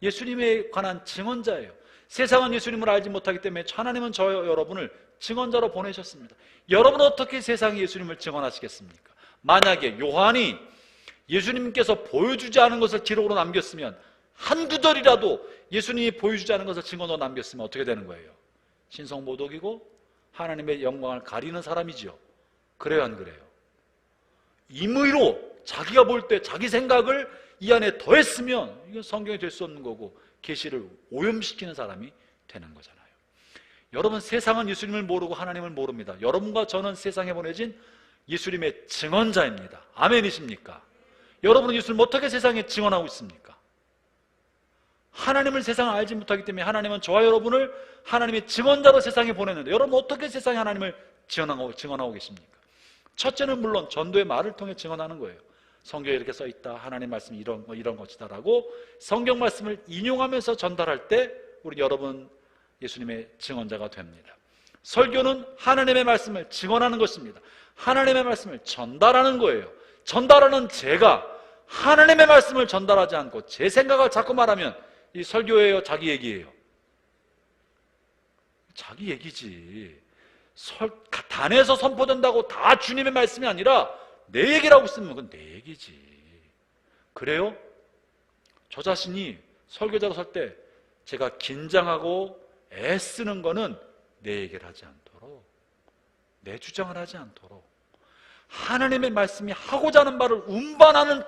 예수님에 관한 증언자예요. 세상은 예수님을 알지 못하기 때문에 하나님은 저 여러분을 증언자로 보내셨습니다. 여러분은 어떻게 세상에 예수님을 증언하시겠습니까? 만약에 요한이 예수님께서 보여주지 않은 것을 기록으로 남겼으면 한 구절이라도 예수님이 보여주지 않은 것을 증언으로 남겼으면 어떻게 되는 거예요? 신성모독이고 하나님의 영광을 가리는 사람이지요. 그래요, 안 그래요? 임의로 자기가 볼 때 자기 생각을 이 안에 더했으면 이건 성경이 될 수 없는 거고 계시를 오염시키는 사람이 되는 거잖아요. 여러분, 세상은 예수님을 모르고 하나님을 모릅니다. 여러분과 저는 세상에 보내진 예수님의 증언자입니다. 아멘이십니까? 여러분은 예수님을 어떻게 세상에 증언하고 있습니까? 하나님을 세상을 알지 못하기 때문에 하나님은 저와 여러분을 하나님의 증언자로 세상에 보냈는데 여러분 어떻게 세상에 하나님을 증언하고 계십니까? 첫째는 물론 전도의 말을 통해 증언하는 거예요. 성경에 이렇게 써있다, 하나님 말씀이 이런 것이다라고 성경 말씀을 인용하면서 전달할 때 우리 여러분 예수님의 증언자가 됩니다. 설교는 하나님의 말씀을 증언하는 것입니다. 하나님의 말씀을 전달하는 거예요. 전달하는 제가 하나님의 말씀을 전달하지 않고 제 생각을 자꾸 말하면 이 설교예요, 자기 얘기예요? 자기 얘기지. 단에서 선포된다고 다 주님의 말씀이 아니라 내 얘기라고 쓰면 그건 내 얘기지. 그래요? 저 자신이 설교자로 설 때 제가 긴장하고 애쓰는 거는 내 얘기를 하지 않도록, 내 주장을 하지 않도록 하나님의 말씀이 하고자 하는 바를 운반하는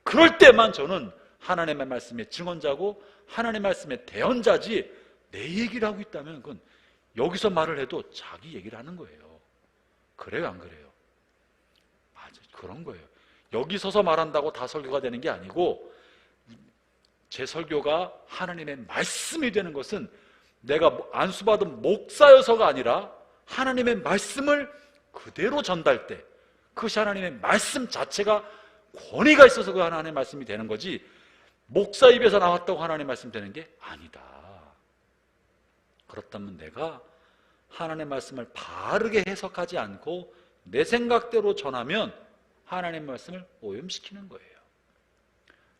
그럴 때만 저는 하나님의 말씀의 증언자고 하나님의 말씀의 대언자지, 내 얘기를 하고 있다면 그건 여기서 말을 해도 자기 얘기를 하는 거예요. 그래요, 안 그래요? 맞아요. 그런 거예요. 여기 서서 말한다고 다 설교가 되는 게 아니고 제 설교가 하나님의 말씀이 되는 것은 내가 안수받은 목사여서가 아니라 하나님의 말씀을 그대로 전달 때 그것이 하나님의 말씀 자체가 권위가 있어서 그 하나님의 말씀이 되는 거지 목사 입에서 나왔다고 하나님의 말씀 되는 게 아니다. 그렇다면 내가 하나님의 말씀을 바르게 해석하지 않고 내 생각대로 전하면 하나님의 말씀을 오염시키는 거예요.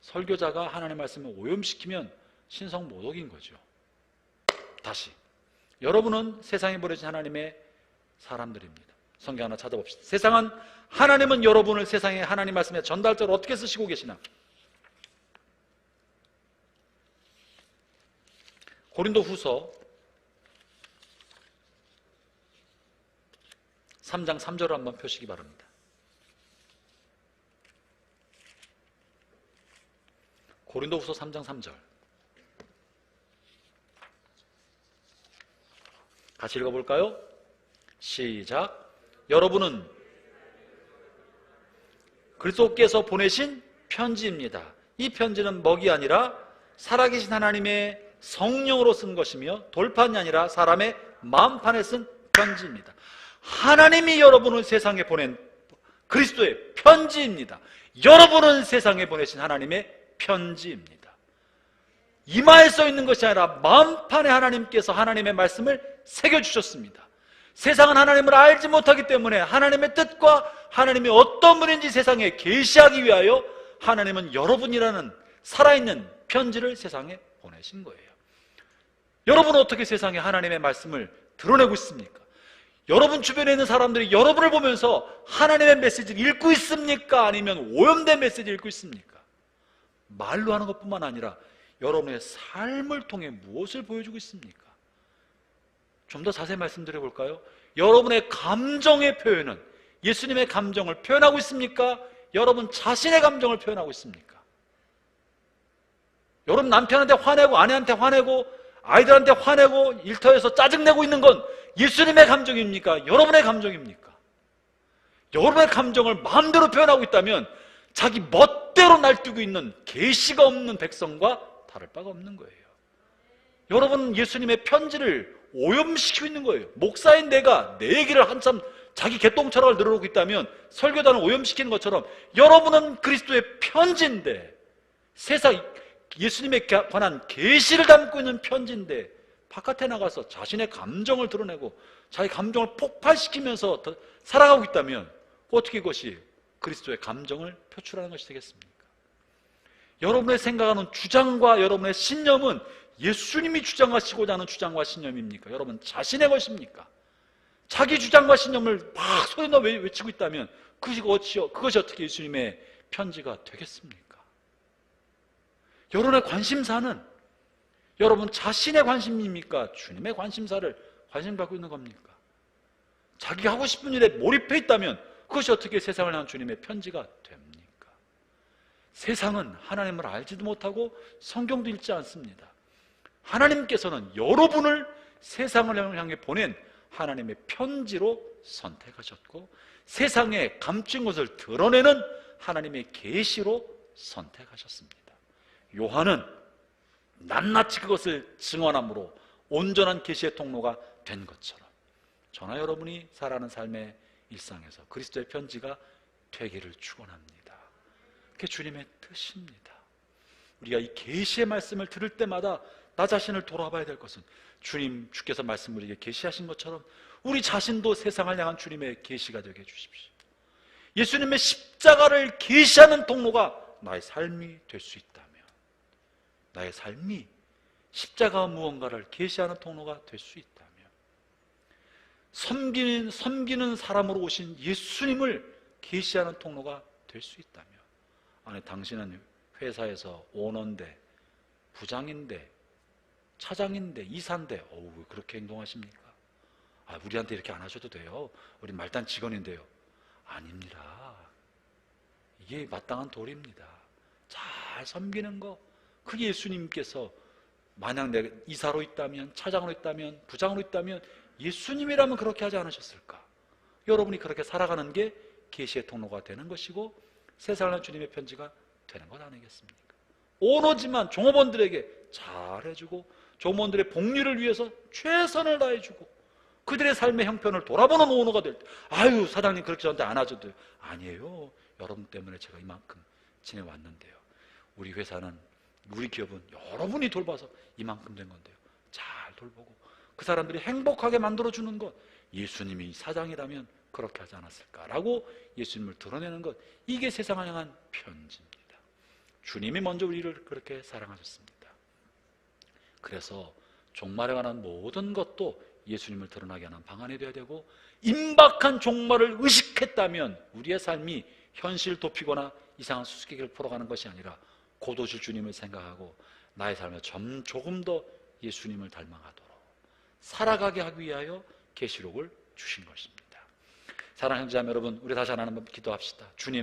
설교자가 하나님의 말씀을 오염시키면 신성모독인 거죠. 다시, 여러분은 세상에 버려진 하나님의 사람들입니다. 성경 하나 찾아봅시다. 하나님은 여러분을 세상에 하나님 말씀의 전달자로 어떻게 쓰시고 계시나? 고린도후서 3장 3절을 한번 펴시기 바랍니다. 고린도후서 3장 3절 같이 읽어볼까요? 시작. 여러분은 그리스도께서 보내신 편지입니다. 이 편지는 먹이 아니라 살아계신 하나님의 성령으로 쓴 것이며 돌판이 아니라 사람의 마음판에 쓴 편지입니다. 하나님이 여러분을 세상에 보낸 그리스도의 편지입니다. 여러분은 세상에 보내신 하나님의 편지입니다. 이마에 써 있는 것이 아니라 마음판에 하나님께서 하나님의 말씀을 새겨주셨습니다. 세상은 하나님을 알지 못하기 때문에 하나님의 뜻과 하나님이 어떤 분인지 세상에 계시하기 위하여 하나님은 여러분이라는 살아있는 편지를 세상에 보내신 거예요. 여러분은 어떻게 세상에 하나님의 말씀을 드러내고 있습니까? 여러분 주변에 있는 사람들이 여러분을 보면서 하나님의 메시지를 읽고 있습니까? 아니면 오염된 메시지를 읽고 있습니까? 말로 하는 것뿐만 아니라 여러분의 삶을 통해 무엇을 보여주고 있습니까? 좀 더 자세히 말씀드려 볼까요? 여러분의 감정의 표현은 예수님의 감정을 표현하고 있습니까? 여러분 자신의 감정을 표현하고 있습니까? 여러분 남편한테 화내고 아내한테 화내고 아이들한테 화내고 일터에서 짜증내고 있는 건 예수님의 감정입니까? 여러분의 감정입니까? 여러분의 감정을 마음대로 표현하고 있다면 자기 멋대로 날뛰고 있는 계시가 없는 백성과 다를 바가 없는 거예요. 여러분 예수님의 편지를 오염시키고 있는 거예요. 목사인 내가 내 얘기를 한참 자기 개똥철학을 늘어놓고 있다면 설교단을 오염시키는 것처럼 여러분은 그리스도의 편지인데, 세상 예수님에 관한 계시를 담고 있는 편지인데 바깥에 나가서 자신의 감정을 드러내고 자기 감정을 폭발시키면서 살아가고 있다면 어떻게 그것이 그리스도의 감정을 표출하는 것이 되겠습니까? 여러분의 생각하는 주장과 여러분의 신념은 예수님이 주장하시고자 하는 주장과 신념입니까? 여러분 자신의 것입니까? 자기 주장과 신념을 막 소리나 외치고 있다면 그것이 어떻게 예수님의 편지가 되겠습니까? 여러분의 관심사는 여러분 자신의 관심입니까? 주님의 관심 갖고 있는 겁니까? 자기가 하고 싶은 일에 몰입해 있다면 그것이 어떻게 세상을 향한 주님의 편지가 됩니까? 세상은 하나님을 알지도 못하고 성경도 읽지 않습니다. 하나님께서는 여러분을 세상을 향해 보낸 하나님의 편지로 선택하셨고 세상에 감춘 것을 드러내는 하나님의 계시로 선택하셨습니다. 요한은 낱낱이 그것을 증언함으로 온전한 계시의 통로가 된 것처럼 저나 여러분이 살아가는 삶의 일상에서 그리스도의 편지가 되기를 축원합니다. 그게 주님의 뜻입니다. 우리가 이 계시의 말씀을 들을 때마다 나 자신을 돌아봐야 될 것은 주께서 말씀을 우리에게 계시하신 것처럼 우리 자신도 세상을 향한 주님의 계시가 되게 해주십시오. 예수님의 십자가를 계시하는 통로가 나의 삶이 될 수 있다면, 나의 삶이 십자가와 무언가를 계시하는 통로가 될 수 있다면, 섬기는 사람으로 오신 예수님을 계시하는 통로가 될 수 있다면, 아니 당신은 회사에서 오너인데 부장인데 차장인데 이사인데 왜 그렇게 행동하십니까? 우리한테 이렇게 안 하셔도 돼요. 우리 말단 직원인데요. 아닙니다. 이게 마땅한 도리입니다. 잘 섬기는 거, 그게 예수님께서 만약 내가 이사로 있다면, 차장으로 있다면, 부장으로 있다면 예수님이라면 그렇게 하지 않으셨을까? 여러분이 그렇게 살아가는 게 계시의 통로가 되는 것이고 세상을 주님의 편지가 되는 것 아니겠습니까? 오너지만 종업원들에게 잘해주고 종업원들의 복리를 위해서 최선을 다해주고 그들의 삶의 형편을 돌아보는 오너가 될 때, 사장님 그렇게 저한테 안 하셔도 돼요. 아니에요. 여러분 때문에 제가 이만큼 지내왔는데요. 우리 회사는, 우리 기업은 여러분이 돌봐서 이만큼 된 건데요. 잘 돌보고 그 사람들이 행복하게 만들어주는 것, 예수님이 사장이라면 그렇게 하지 않았을까라고 예수님을 드러내는 것, 이게 세상을 향한 편지입니다. 주님이 먼저 우리를 그렇게 사랑하셨습니다. 그래서 종말에 관한 모든 것도 예수님을 드러나게 하는 방안이 되어야 되고, 임박한 종말을 의식했다면 우리의 삶이 현실 돕히거나 이상한 수수께끼를 풀어가는 것이 아니라 곧 오실 주님을 생각하고 나의 삶에 조금 더 예수님을 닮아가도록 살아가게 하기 위하여 계시록을 주신 것입니다. 사랑하는 형제자매 여러분, 우리 다시 하나 한번 기도합시다. 주님,